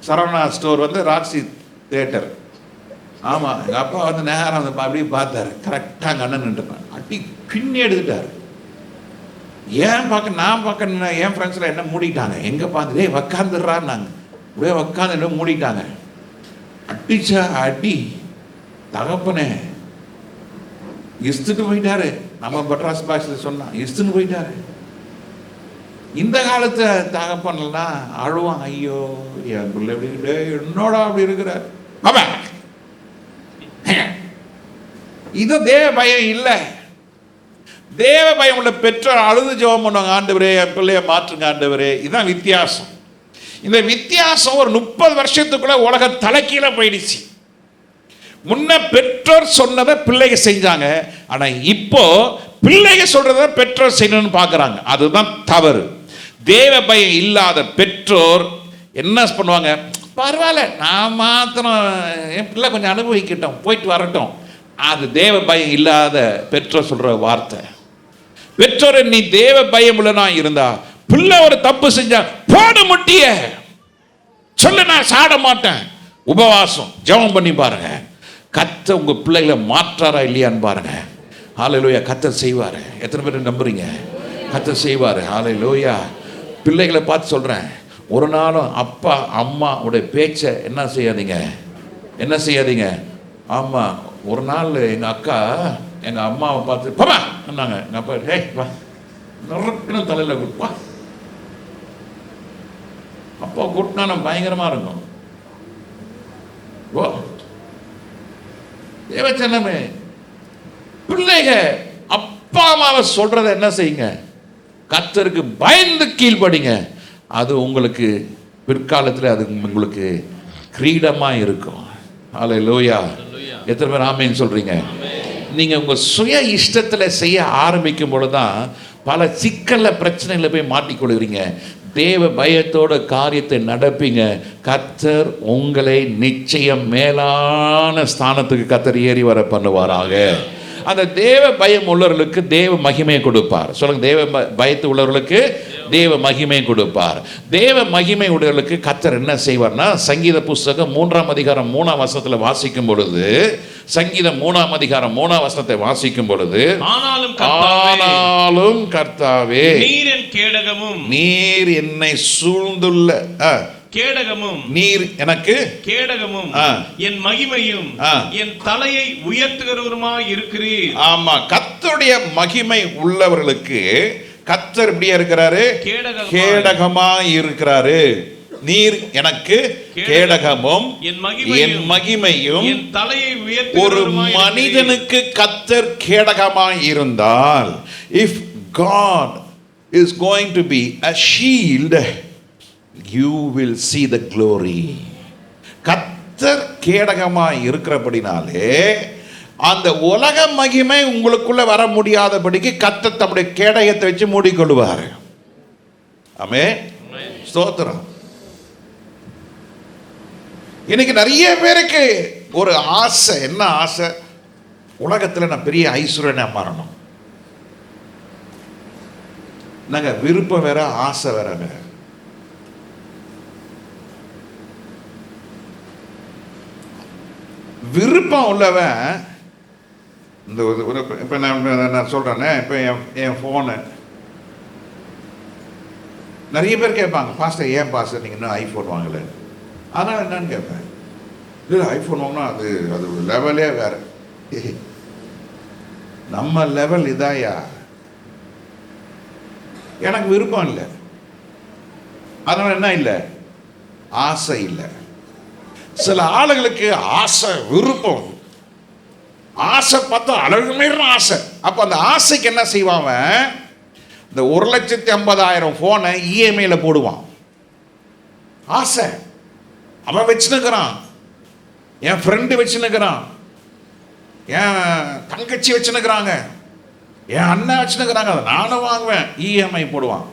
சரவணா ஸ்டோர் வந்து ராக்ஸி தேட்டர். ஆமாம், எங்கள் அப்பா வந்து நேரம் வந்து அப்படியே பார்த்தாரு. கரெக்டாக எங்கள் அண்ணன் நின்றுருப்பேன். அடி பின்னி எடுத்துட்டார். ஏன் பார்க்க நான் பார்க்க என் ஃப்ரெண்ட்ஸில் என்ன மூடிட்டாங்க. எங்கே பார்த்து உக்காந்துடுறான்னாங்க. அப்படியே உக்காந்து மூடிட்டாங்க. அடிச்சா அடி தகப்பனே இஸ்துட்டு போயிட்டாரு. நம்ம பட்ராஸ் பாக்ஸில் சொன்னான், இஸ்துன்னு போயிட்டாரு. இந்த காலத்து தகப்பன்லாம் அழுவான், ஐயோ என் பிள்ளை எப்படி என்னோட அப்படி இருக்கிறார். இது தேவ பயம் இல்லை. தேவ பயம் உள்ள பெற்றோர் அழுது ஜெபம் பண்ணுவாங்க, ஆண்டவரே என் பிள்ளைய மாற்றுங்க ஆண்டவரே. இதுதான் வித்தியாசம். இந்த வித்தியாசம் ஒரு 30 வருஷத்துக்குள்ள உலக தலைக்கீழ போயிடுச்சு. முன்ன பெற்றோர் சொன்னதை பிள்ளைங்க செஞ்சாங்க. ஆனா இப்போ பிள்ளைங்க சொல்றத பெற்றோர் செய்யணும்னு பார்க்கறாங்க. அதுதான் தவறு. தேவ பயம் இல்லாத பெற்றோர் என்ன பண்ணுவாங்க, பரவாயில்ல நான் மாத்திரம் என் பிள்ளை கொஞ்சம் அனுபவிக்கட்டும், போயிட்டு வரட்டும். அது தேவ பயம் இல்லாத பெற்றோர் சொல்ற வார்த்தை. பெற்றோர் நீ தேவ பயம் உள்ளனா இருந்தா, பிள்ளை ஒரு தப்பு செஞ்சா போடு முட்டிய சொல்லு, நான் சாட மாட்டேன். உபவாசம் ஜெபம் பண்ணி பாருங்க, கர்த்தர் உங்க பிள்ளைகளை மாற்றாரா இல்லையான்னு பாருங்க. ஹல்லேலூயா. கர்த்தர் செய்வாரு. எத்தனை பேர் நம்புறீங்க? கர்த்தர் செய்வாரு. ஹல்லேலூயா. பிள்ளைகளை பார்த்து சொல்றேன், ஒரு நாளும் அப்பா அம்மா உடைய பேச்சை என்ன செய்யாதீங்க. ஆமா, ஒரு நாள் எங்க அக்கா எங்க அம்மாவை பார்த்து பாப்பா சொன்னாங்க. எங்க அப்பா வா நறுக்குன்னு தலையில கொடுப்பா. அப்பா கூட்டினா பயங்கரமா இருக்கும். ஓ தேவச்சனமே, பிள்ளைங்க அப்பா அம்மாவை சொல்றத என்ன செய்யுங்க, கர்த்தருக்கு பயந்து கீழ்ப்படிங்க. அது உங்களுக்கு பிற்காலத்தில் அது உங்களுக்கு கிரீடமா இருக்கும். ஹல்லேலூயா. எத்தனை பேர் ஆமென் சொல்றீங்க? நீங்க உங்க சுய இஷ்டத்துல செய்ய ஆரம்பிக்கும் பொழுதுதான் பல சிக்கல்ல பிரச்சனைகளை போய் மாட்டிக்கொள்கிறீங்க. தேவ பயத்தோட காரியத்தை நடப்பீங்க. கர்த்தர் உங்களை நிச்சயம் மேலான ஸ்தானத்துக்கு கர்த்தர் ஏறி வர பண்ணுவாராக. அந்த தேவ பயம் உள்ளவர்களுக்கு தேவ மகிமை கொடுப்பார். சொல்லுங்க, தேவ பயத்து உள்ளவர்களுக்கு தேவ மகிமை கொடுப்பார். தேவ மகிமை உடையவர்களுக்கு கர்த்தர் என்ன செய்வார்னா, சங்கீத புஸ்தகம் 3ஆம் அதிகாரம் 3ஆம் வசனத்தில் வாசிக்கும் பொழுது, சங்கீதம் 3ஆம் அதிகாரம் 3ஆம் வசனத்தை வாசிக்கும் பொழுது, ஆனாலும் கர்த்தாவே நீர் என் கேடகமும், நீர் என்னை சூழ்ந்துள்ள கேடகமும், நீர் எனக்கு கேடகமும், என் மகிமையும், என் தலையை உயர்த்துகிறவருமாய் இருக்கிறீர். ஆமா, கர்த்தருடைய மகிமை உள்ளவர்களுக்கு கர்த்தர் எப்படியா இருக்கிறாரு? கேடகமா இருக்கிறாரு. நீர் எனக்கு கேடகமும் என் மகிமையும், என் தலையை ஒரு மனிதனுக்கு கர்த்தர் கேடகமாய் இருந்தால், if God is going to be a shield, you will see the glory. கர்த்தர் கேடகமாய் இருக்கிறபடினாலே அந்த உலக மகிமை உங்களுக்குள்ள வர முடியாதபடிக்கு கர்த்தர் தம்முடைய கேடகத்தை வச்சு மூடிக்கொள்வார். ஆமென். ஸ்தோத்திரம். இன்னைக்கு நிறைய பேருக்கு ஒரு ஆசை. என்ன ஆசை? உலகத்துல நான் பெரிய ஐஸ்வர்யனா மாறணும். நாங்க விருப்பம் வேற, ஆசை வேறங்க. விருப்பம் உள்ளவன் இந்த இப்போ நான் சொல்கிறேன்னே, இப்போ என் ஃபோனு நிறைய பேர் கேட்பாங்க, பாஸ்டர் ஏன் பாஸ்டர் நீங்கள் இன்னும் ஐஃபோன் வாங்கலை? அதனால் என்னன்னு கேட்பேன். இல்லை ஐஃபோன் வாங்கினா அது லெவலே வேறு. நம்ம லெவல் இதாயா? எனக்கு விருப்பம் இல்லை. அதனால் என்ன இல்லை? ஆசை இல்லை. சில ஆளுங்களுக்கு ஆசை, விருப்பம், ஆசை பார்த்தா அழகு மீறின ஆசை. அப்போ அந்த ஆசைக்கு என்ன செய்வான்? இந்த 1,50,000 ஃபோனை இஎம்ஐல போடுவான். ஆசை. அவன் வச்சுன்னுக்கிறான், என் ஃப்ரெண்டு வச்சுன்னுக்கிறான், என் தங்கச்சி வச்சுன்னுக்கிறாங்க, என் அண்ணன் வச்சுன்னுக்கிறாங்க, அதை நானும் வாங்குவேன். இஎம்ஐ போடுவான்.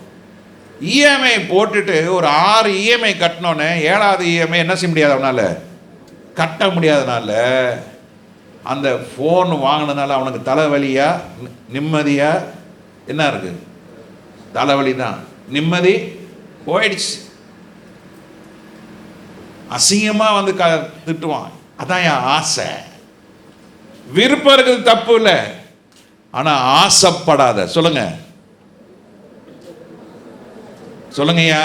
இஎம்ஐ போட்டுட்டு ஒரு 6 இஎம்ஐ கட்டினோன்னே 7வது இஎம்ஐ என்ன செய்ய முடியாது, அவனால் கட்ட முடியாதனால அந்த ஃபோன் வாங்கினதுனால அவனுக்கு தலைவலியா நிம்மதியா என்ன இருக்கு? தலைவலி தான். நிம்மதி போயிடுச்சு. அசிங்கமா வந்து திட்டுவான். அதான் என் ஆசை. விருப்பம் இருக்குது, தப்பு இல்லை. ஆனா ஆசைப்படாத. சொல்லுங்க சொல்லுங்கய்யா.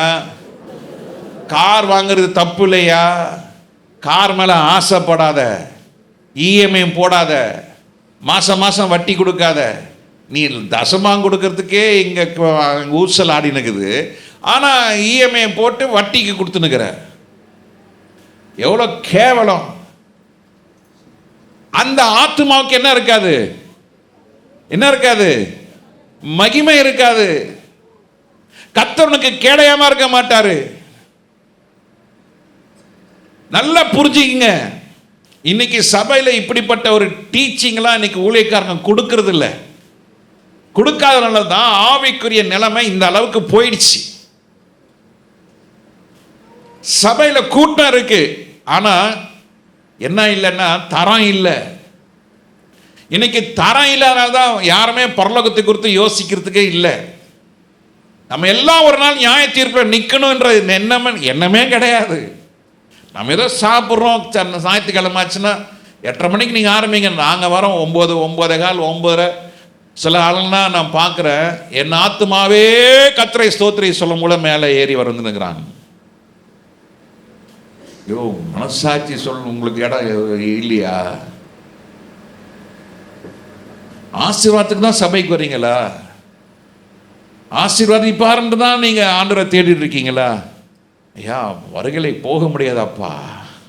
கார் வாங்குறது தப்பு இல்லையா? கார் மேல ஆசைப்படாத. இஎம்ஐ போடாத. மாசம் மாசம் வட்டி கொடுக்காத. நீ தசமாம் கொடுக்கறதுக்கே இங்க ஊசல் ஆடி நிற்குது. ஆனா இஎம்ஐ போட்டு வட்டிக்கு கொடுத்துனுக்கிற. எவ்வளோ கேவலம். அந்த ஆத்துமாவுக்கு என்ன இருக்காது? என்ன இருக்காது? மகிமை இருக்காது. கர்த்தருக்கு கேடயமா இருக்க மாட்டாரு. நல்லா புரிஞ்சுக்கிங்க. இன்னைக்கு சபையில இப்படிப்பட்ட ஒரு டீச்சிங்லாம் இன்னைக்கு ஊழியக்காரங்க கொடுக்கறது இல்லை. கொடுக்காதனால தான் ஆவிக்குரிய நிலைமை இந்த அளவுக்கு போயிடுச்சு. சபையில கூட்டம் இருக்கு, ஆனா என்ன இல்லைன்னா தரம் இல்லை. இன்னைக்கு தரம் இல்லாதனால்தான் யாருமே பரலோகத்தை குறித்து யோசிக்கிறதுக்கே இல்லை. நம்ம எல்லாம் ஒரு நாள் நியாய தீர்ப்பில் நிற்கணுன்ற எண்ணமே கிடையாது. நம்ம ஏதோ சாப்பிட்றோம். ஞாயிற்றுக்கிழமை ஆச்சுன்னா 8:30 மணிக்கு நீங்கள் ஆரம்பிங்க, நாங்கள் வரோம் 9, 9:15, 9:30. சில ஆளுன்னா நான் பார்க்குறேன், என் ஆத்துமாவே கர்த்தரை ஸ்தோத்திரி சொல்லும் கூட மேலே ஏறி வந்துனுக்குறாங்க. யோ, மனசாட்சி சொல்ல உங்களுக்கு இடம் இல்லையா? ஆசீர்வாதத்துக்கு தான் சபைக்கு வரீங்களா? ஆசீர்வாதிப்பாருன்னு தான் நீங்கள் ஆண்டவரை தேடிட்டு இருக்கீங்களா? ஐயா, வருகளை போக முடியாதாப்பா.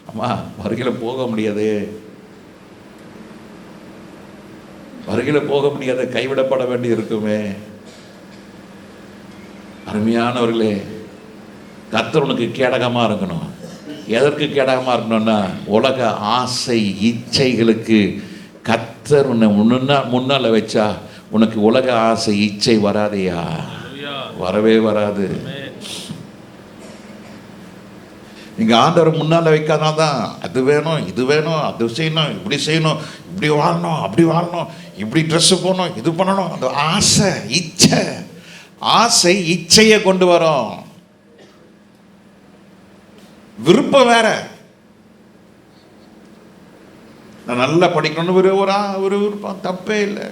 அம்மா, வருகளை போக முடியாது. வருகளை போக முடியாத, கைவிடப்பட வேண்டி இருக்குமே. அருமையானவர்களே, கர்த்தர் உனக்கு கேடகமா இருக்கணும். எதற்கு கேடகமா இருக்கணும்னா, உலக ஆசை இச்சைகளுக்கு கர்த்தர் உன்னை முன்னால வச்சா உனக்கு உலக ஆசை இச்சை வராதையா? வரவே வராது. நீங்க ஆண்டவர் முன்னால வைக்காதான் அது வேணும், இது வேணும், அது செய்யணும், இப்படி செய்யணும், இப்படி வாழணும், அப்படி வாழணும், இப்படி ட்ரெஸ் போடணும், இது பண்ணணும். அந்த ஆசை இச்சை, ஆசை இச்சையை கொண்டு வரும். விருப்பம் வேற. நான் நல்லா படிக்கணும்னு ஒரு விருப்பம், தப்பே இல்லை.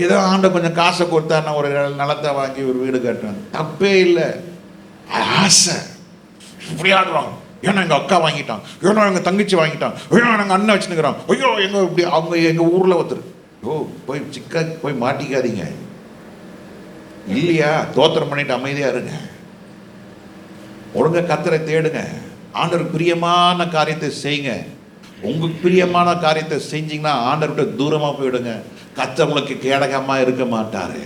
ஏதோ ஆண்ட கொஞ்சம் காசை கொடுத்தா நான் ஒரு நிலத்தை வாங்கி ஒரு வீடு கட்டுறேன், தப்பே இல்லை. ஆசை இப்படி ஆடுறோம். ஏன்னா எங்கள் அக்கா வாங்கிட்டான், ஏன்னா எங்கள் தங்கச்சி வாங்கிட்டான், ஏன்னா எங்கள் அண்ணன் வச்சுன்னுக்குறான், ஐயோ எங்க இப்படி அவங்க எங்கள் ஊரில் ஒருத்தர். போய் போய் மாட்டிக்காதீங்க. இல்லையா, தோத்திரம் பண்ணிட்டு அமைதியா இருங்க. ஒழுங்கா கர்த்தரை தேடுங்க. ஆண்டவர் பிரியமான காரியத்தை செய்யுங்க. உங்களுக்கு பிரியமான காரியத்தை செஞ்சீங்கன்னா ஆண்டவர்கிட்ட தூரமா போயிடுங்க. கர்த்தர் உங்களுக்கு கேடகமா இருக்க மாட்டாரு.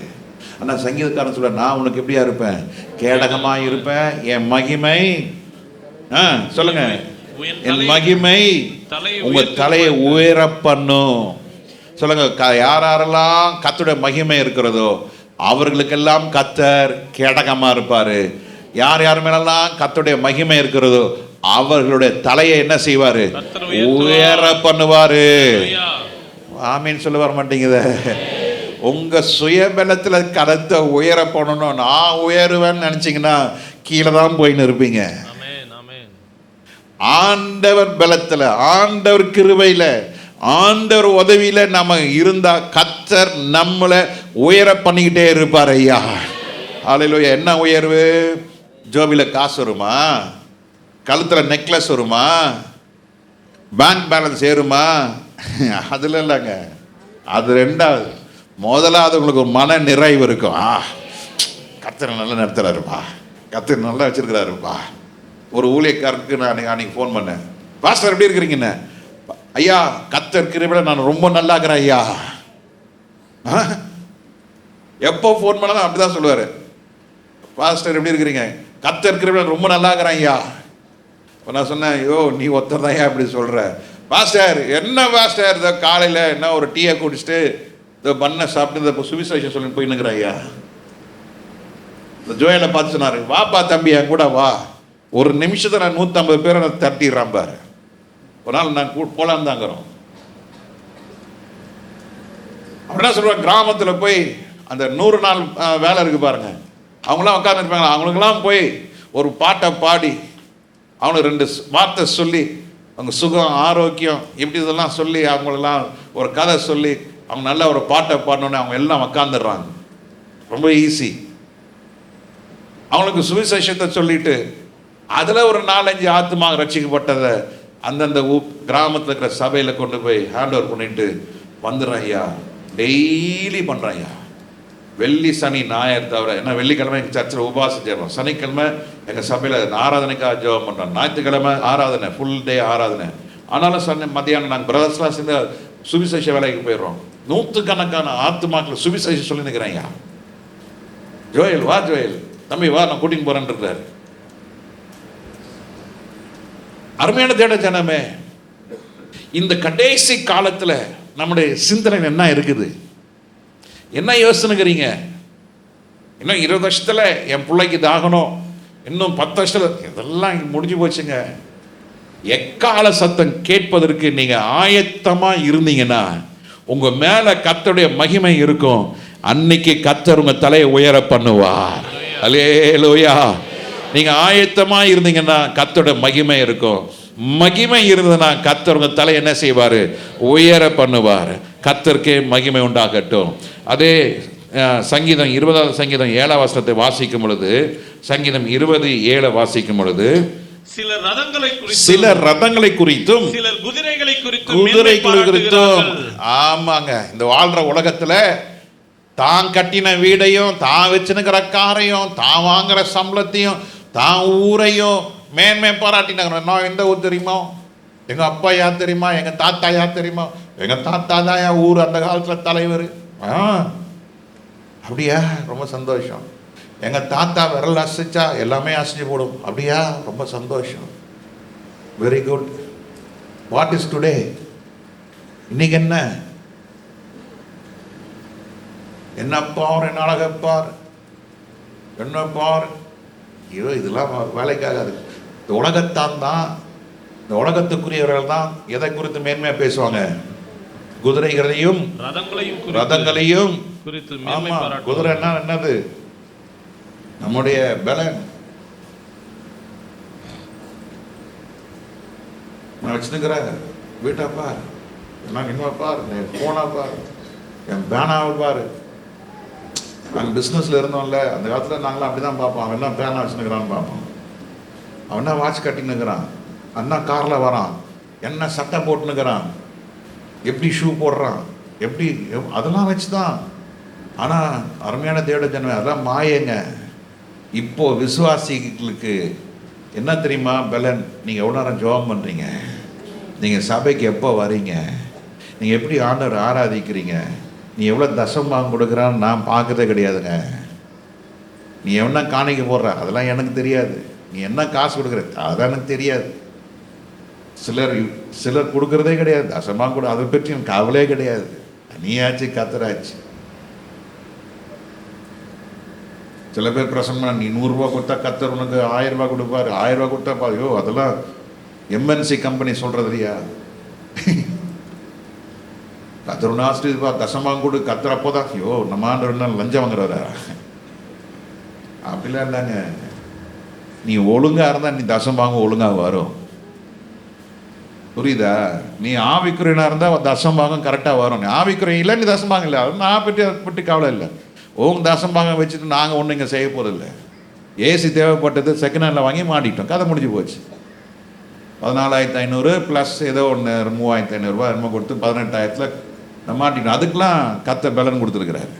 ஆனா சங்கீதக்காரன் சொல்ற, நான் உனக்கு எப்படியா இருப்பேன்? கேடகமா இருப்பேன். என் மகிமை சொல்லுங்க, என் மகிமை உங்க தலையை உயர பண்ணும். சொல்லுங்க, யாரெல்லாம் கர்த்தருடைய மகிமை இருக்கிறதோ அவர்களுக்கெல்லாம் கர்த்தர் கேடகமா இருப்பாரு. யார் யார் மேலெல்லாம் கர்த்தருடைய மகிமை இருக்கிறதோ அவர்களுடைய தலையை என்ன செய்வாரு? உயர பண்ணுவாரு. ஆமீன் சொல்ல வர மாட்டேங்குது. உங்க சுயபலத்துல கருத்தை உயர பண்ணணும். நான் உயருவேன்னு நினைச்சீங்கன்னா கீழே தான் போயின்னு இருப்பீங்க. ஆண்டவர் பலத்துல, ஆண்டவர் கிருபையில, ஆண்டவர் உதவியில நம்ம இருந்தா கர்த்தர் நம்மளை உயர பண்ணிக்கிட்டே இருப்பார். ஐயா, ஹல்லேலூயா. என்ன உயர்வு? ஜோபில காசு வருமா? கழுத்துல நெக்லஸ் வருமா? பேங்க் பேலன்ஸ் ஏறுமா? அதுல இல்லைங்க. அது ரெண்டாவது. முதலாவது உங்களுக்கு ஒரு மன நிறைவு இருக்கும். கர்த்தர் நல்லா நடத்துறாருப்பா, கர்த்தர் நல்லா வச்சிருக்கிறாருப்பா. ஒரு ஊழியக்காரருக்கு நான் அன்னைக்கு ஃபோன் பண்ணேன், பாஸ்டர் எப்படி இருக்கிறீங்கன்னு. ஐயா, கர்த்தர் கிருபையில நான் ரொம்ப நல்லா இருக்கிறேன் ஐயா. எப்போ ஃபோன் பண்ணாலும் அப்படிதான் சொல்லுவாரு, பாஸ்டர் எப்படி இருக்கிறீங்க? கர்த்தர் கிருபையில ரொம்ப நல்லா இருக்கிறேன் ஐயா. இப்போ நான் சொன்னேன், ஐயோ நீ ஒருத்தர் தான் ஐயா இப்படி சொல்ற. பாஸ்டர் என்ன பாஸ்டர், இதை காலையில் என்ன ஒரு டீயை குடிச்சிட்டு இந்த பண்ணை சாப்பிட்டு இந்த சுவிசேஷம் சொல்லி போயின்னுக்குற ஐயா. இந்த ஜோயலை பார்த்து சொன்னாரு, வாப்பா தம்பி என் கூட வா, ஒரு நிமிஷத்தை நான் 150 பேரை நான் தட்டிடுறான் பாரு. ஒரு நாள் நான் போலான்னு தாங்கிறோம். அப்படின்னா சொல்லுவாங்க, கிராமத்தில் போய் அந்த 100 நாள் வேலை இருக்குது பாருங்க, அவங்களாம் உட்காந்துருப்பாங்க, அவங்களுக்கெல்லாம் போய் ஒரு பாட்டை பாடி அவனுக்கு 2 வார்த்தை சொல்லி அவங்க சுகம் ஆரோக்கியம் இப்படி இதெல்லாம் சொல்லி அவங்களெல்லாம் ஒரு கதை சொல்லி அவங்க நல்ல ஒரு பாட்டை பாடணுன்னு அவங்க எல்லாம் உட்காந்துடுறாங்க. ரொம்ப ஈஸி. அவங்களுக்கு சுவிசேஷத்தை சொல்லிட்டு அதில் ஒரு 4-5 ஆத்துமா ரட்சிக்கப்பட்டதை அந்தந்த கிராமத்தில் இருக்கிற சபையில் கொண்டு போய் ஹேண்ட் ஓவர் பண்ணிட்டு வந்துடுறேன் ஐயா. டெய்லி பண்ணுறேன் ஐயா. வெள்ளி சனி ஞாயிறு தவிர, ஏன்னா வெள்ளிக்கிழமை எங்கள் சர்ச்சில் உபவாசம் செய்வோம், சனிக்கிழமை எங்கள் சபையில் ஆராதனைக்காக ஜெபம் பண்ணுறோம், ஞாயிற்றுக்கிழமை ஆராதனை, ஃபுல் டே ஆராதனை. ஆனாலும் சனி மத்தியானம் நாங்கள் பிரதர்ஸ்லாம் சேர்ந்து சுவிசேஷ வேலைக்கு போயிடுறோம். 100கணக்கான ஆத்துமாக்கள் சுவிசேஷம் சொல்லி நிற்கிறேன் ஐயா. ஜோயல் வா, ஜோயல் தம்பி வா, நான் கூட்டின்னு போறேன்னு இருக்காரு. அருமையான தேட ஜனமே, இந்த கடைசி காலத்தில் நம்முடைய சிந்தனை என்ன இருக்குது? என்ன யோசனைக்கிறீங்க? இன்னும் 20 வருஷத்துல என் பிள்ளைக்கு இதாகணும், இன்னும் 10 வருஷத்துல இதெல்லாம் முடிஞ்சு போச்சுங்க. எக்கால சத்தம் கேட்பதற்கு நீங்க ஆயத்தமா இருந்தீங்கன்னா உங்க மேல கர்த்தருடைய மகிமை இருக்கும். அன்னைக்கு கர்த்தர் உங்க தலையை உயர பண்ணுவார். அல்லேலூயா. நீங்க ஆயத்தமா இருந்தீங்கன்னா கர்த்தருடைய மகிமை இருக்கும். மகிமை இருந்ததுன்னா கர்த்தர் உங்க தலை என்ன செய்வாரு? உயர பண்ணுவார். கர்த்தருக்கே மகிமை உண்டாகட்டும். அதே சங்கீதம் 20வது சங்கீதம் 7வது வசனத்தை வாசிக்கும் பொழுது, சங்கீதம் 20:7 வாசிக்கும் பொழுது, சிலர் ரதங்களை குறித்தும் சிலர் குதிரைகளை குறித்தும், ஆமாங்க, இந்த வாழ்ற உலகத்துல தான் கட்டின வீடையும் தான் வச்சுனுக்கிற காரையும் தான் வாங்குற சம்பளத்தையும் தான் ஊரையும் மேன்மை பாராட்டினாங்க. நான் எந்த ஊர் தெரியுமா? எங்க அப்பா யார் தெரியுமா? எங்க தாத்தா யார் தெரியுமா? எங்க தாத்தா தான் என் ஊர் அந்த காலத்துல தலைவர். அப்படியா? ரொம்ப சந்தோஷம். எங்க தாத்தா விரல் அசைச்சா எல்லாமே அசைஞ்சு போடும். அப்படியா? ரொம்ப சந்தோஷம். Very good. What is today? இன்னைக்கு என்ன? என்ன பார், என்ன அழகப்பார், என்ன பார். ஐயோ, இதெல்லாம் வேலைக்காகாது. இந்த உலகத்தான் தான், இந்த உலகத்துக்குரியவர்கள் தான் எதை குறித்து மேன்மையா பேசுவாங்க? குதிரைகளையும் ரதங்களையும் குறித்து. ஆமா, குதிரை என்னது? நம்முடைய பலன். நான் வச்சுருக்கிற வீட்டை பார், நான் இன்னும் பார், போனா பார், என் பேனாவை பாரு. நாங்கள் பிஸ்னஸில் இருந்தோம்ல, அந்த காலத்தில் நாங்களாம் அப்படி தான் பார்ப்போம். அவன் என்ன பேனா வச்சுருக்கிறான்னு பார்ப்போம். அவன் என்ன வாட்ச் கட்டின்னுக்கிறான், அண்ணா காரில் வரான், என்ன சட்டை போட்டுன்னுக்கிறான், எப்படி ஷூ போடுறான், எப்படி, அதெல்லாம் வச்சு தான். ஆனால் அருமையான தேவ ஜனமே, அதெல்லாம் மாயங்க. இப்போ விசுவாசிகளுக்கு என்ன தெரியுமா பலன்? நீங்கள் எவ்வளோ நேரம் ஜெபம் பண்ணுறீங்க, நீங்கள் சபைக்கு எப்போ வரீங்க, நீங்கள் எப்படி ஆண்டவர் ஆராதிக்கிறீங்க, நீ எவ்வளோ தசமம் கொடுக்குறான்னு நான் பார்க்கறதே கிடையாதுங்க. நீ என்ன காணிக்க போடுற அதெல்லாம் எனக்கு தெரியாது. நீ என்ன காசு கொடுக்குற அதெல்லாம் எனக்கு தெரியாது. சிலர் கொடுக்குறதே கிடையாது, தசமாக கூட அதை பற்றி எனக்கு கவலையே கிடையாது. நீயாச்சு கத்தராச்சு. சில பேர் பிரசன்னா, நீ 100 ரூபா கொடுத்தா கத்தர் உனக்கு 1000 ரூபா கொடுப்பாரு, 1000 ரூபா கொடுத்தா ஐயோ அதெல்லாம் எம்என்சி கம்பெனி சொல்றது இல்லையா? கத்தர் ஒன்று ஆசிரியப்பா தசமாக கொடு கத்தர். அப்போதான் ஐயோ நம்ம ஆண்டவர் லஞ்சம் வாங்குறாரா? அப்படிலாம் இருந்தாங்க. நீ ஒழுங்கா இருந்தா நீ தசம் வாங்க ஒழுங்காக வரும். புரியுதா? நீ ஆவிக்குறையினா இருந்தால் தசம் பாகம் கரெக்டாக வரும். நீ ஆவிக்குறை இல்லை, நீ தசம் பாகம் இல்லை, அது நான் பற்றி கவலை இல்லை. உங்க தசம் பாகம் வச்சுட்டு நாங்கள் ஒன்றும் இங்கே செய்ய போகிறதில்ல. ஏசி தேவைப்பட்டது செகண்ட் ஹேண்டில் வாங்கி மாட்டிட்டோம், கதை முடிஞ்சு போச்சு. 14,500 ப்ளஸ் ஏதோ ஒன்று 3,500 ரூபா என்னமோ கொடுத்து 18,000த்தில் நம்ம மாட்டிட்டோம். அதுக்கெலாம் கத்த பலன் கொடுத்துருக்குறாரு.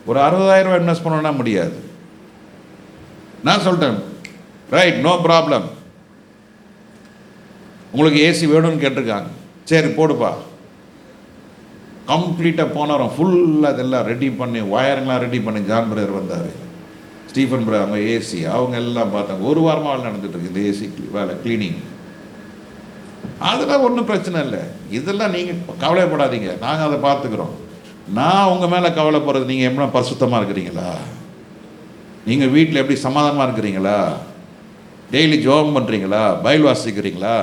ஒரு 60,000 ரூபா இன்வெஸ்ட் பண்ணணும்னா முடியாது. நான் சொல்லிட்டேன், ரைட், நோ ப்ராப்ளம். உங்களுக்கு ஏசி வேணும்னு கேட்டிருக்காங்க, சரி போடுப்பா. கம்ப்ளீட்டாக போனோம், ஃபுல்லாக இதெல்லாம் ரெடி பண்ணி, ஒயருங்கெலாம் ரெடி பண்ணி. ஜான் பிரதர் வந்தார், ஸ்டீஃபன் பிரதர், அவங்க ஏசி அவங்க எல்லாம் பார்த்தாங்க. 1 வாரமாக வேலை நடந்துட்டுருக்கு இந்த ஏசி வேலை, க்ளீனிங். அதெல்லாம் ஒன்றும் பிரச்சனை இல்லை. இதெல்லாம் நீங்கள் கவலைப்படாதீங்க, நாங்கள் அதை பார்த்துக்குறோம். நான் உங்கள் மேலே கவலைப்படுறது, நீங்கள் எப்படி பரிசுத்தமாக இருக்கிறீங்களா? நீங்கள் வீட்டில் எப்படி சமாதானமாக இருக்கிறீங்களா? டெய்லி ஜெபம் பண்ணுறீங்களா? பைபிள் வாசிக்கிறீங்களா?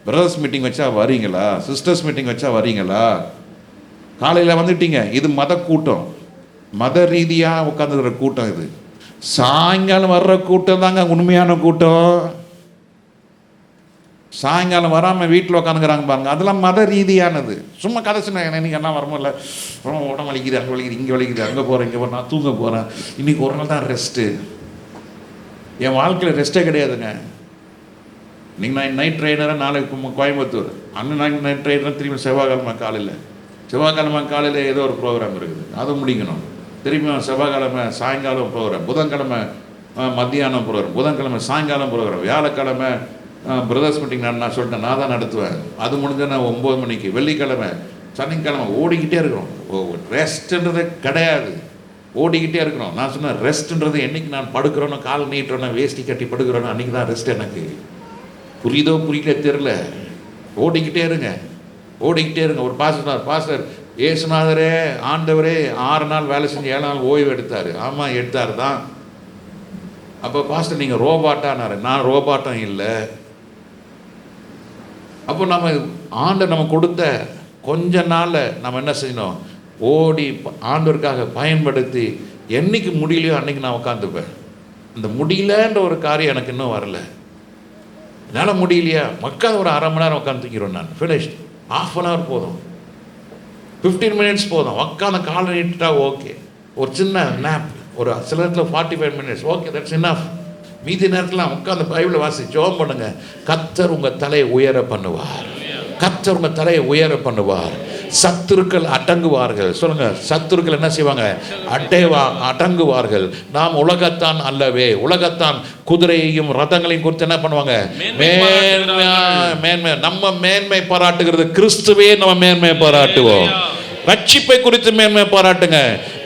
பிரதர்ஸ் மீட்டிங் வச்சா வரீங்களா? சிஸ்டர்ஸ் மீட்டிங் வச்சா வரீங்களா? காலையில் வந்துட்டீங்க, இது மத கூட்டம், மத ரீதியாக உட்காந்துக்கிற கூட்டம். இது சாயங்காலம் வர்ற கூட்டம் தாங்க உண்மையான கூட்டம். சாயங்காலம் வராமல் வீட்டில் உட்காந்துக்கிறாங்க பாருங்க, அதெல்லாம் மத ரீதியானது. சும்மா கதை சொன்ன இன்னைக்கு என்ன வரமுடியல, உடம்பு வலிக்குது, அங்கே வலிக்குது, இங்கே வலிக்குது, அங்கே போகிறேன், இங்கே போகிறேன், நான் தூங்க போகிறேன், இன்றைக்கி ஒரு நாள் தான் ரெஸ்ட்டு. என் வாழ்க்கையில் ரெஸ்ட்டே கிடையாதுங்க. நீங்கள் நான் நைட் ட்ரெயினராக நாளைக்கு கோயம்புத்தூர், அண்ணன் நைட் ட்ரெயினராக திரும்பி செவ்வாய்க்கிழமை காலையில் ஏதோ ஒரு ப்ரோக்ராம் இருக்குது, அதை முடிக்கணும். திரும்பி செவ்வாய்க்கிழமை சாயங்காலம் ப்ரோக்ராம், புதன்கிழமை மத்தியானம் ப்ரோக்ராம், புதன்கிழமை சாயங்காலம் ப்ரோக்ராம், வியாழக்கிழமை பிரதர்ஸ் மீட்டிங் நான் சொல்லிட்டேன், நான் தான் நடத்துவேன். அது முடிஞ்சேன்னா 9 மணிக்கு. வெள்ளிக்கிழமை சனிக்கிழமை ஓடிக்கிட்டே இருக்கிறோம். ரெஸ்ட்டுன்றது கிடையாது, ஓடிக்கிட்டே இருக்கிறோம். நான் சொன்னேன் ரெஸ்ட்டுன்றது என்றைக்கு நான் படுக்கிறோன்னு, கால் நீட்டுறோன்னா, வேஷ்டி கட்டி படுக்கிறோன்னு அன்றைக்கி தான் ரெஸ்ட். எனக்கு புரியுதோ புரியல தெரில. ஓடிக்கிட்டே இருங்க, ஓடிக்கிட்டே இருங்க. ஒரு பாஸ்டர் ஏசுநாதரே ஆண்டவரே 6 நாள் வேலை செஞ்சு 7 நாள் ஓய்வு எடுத்தார். ஆமாம் எடுத்தார் தான். அப்போ பாஸ்டர் நீங்கள் ரோபாட்டானாரு. நான் ரோபாட்டம் இல்லை. அப்போ நம்ம நம்ம கொடுத்த கொஞ்ச நாளில் நம்ம என்ன செய்யணும், ஓடி ஆண்டவருக்காக பயன்படுத்தி என்னைக்கு முடியலையோ அன்றைக்கி நான் உட்காந்துப்பேன். அந்த முடியலன்ற ஒரு காரியம் எனக்கு இன்னும் வரல. என்னால் முடியலையா உட்காந்து ஒரு 1/2 மணி நேரம் உட்காந்துக்கிறோம். நான் ஃபினிஷ்ட். 1/2 hour போதும், 15 minutes போதும். உட்காந்து காலை நீட்டுட்டா ஓகே. ஒரு சின்ன நேப், ஒரு சில நேரத்தில் 45 minutes ஓகே, தட்ஸ் இனஃப். மீதி நேரத்தில் உட்காந்து பைபிளை வாசி ஜெபம் பண்ணுங்க. கர்த்தர் உங்கள் தலையை உயர பண்ணுவார். கர்த்தர் உங்கள் தலையை உயர பண்ணுவார். சத்துருக்கள் அடங்குவார்கள். சொல்லுங்க, சத்துருக்கள் என்ன செய்வாங்க? அடங்குவார்கள். நாம் உலகத்தான் அல்லவே. உலகத்தான் குதிரையையும் ரதங்களையும் குறித்து என்ன பண்ணுவாங்க? மேன்மை. நம்ம மேன்மை பாராட்டுகிறது கிறிஸ்துவே. நம்ம மேன்மை பாராட்டுவோம். ரட்சிப்பை குறித்து மேன்மை பாராட்டுங்க.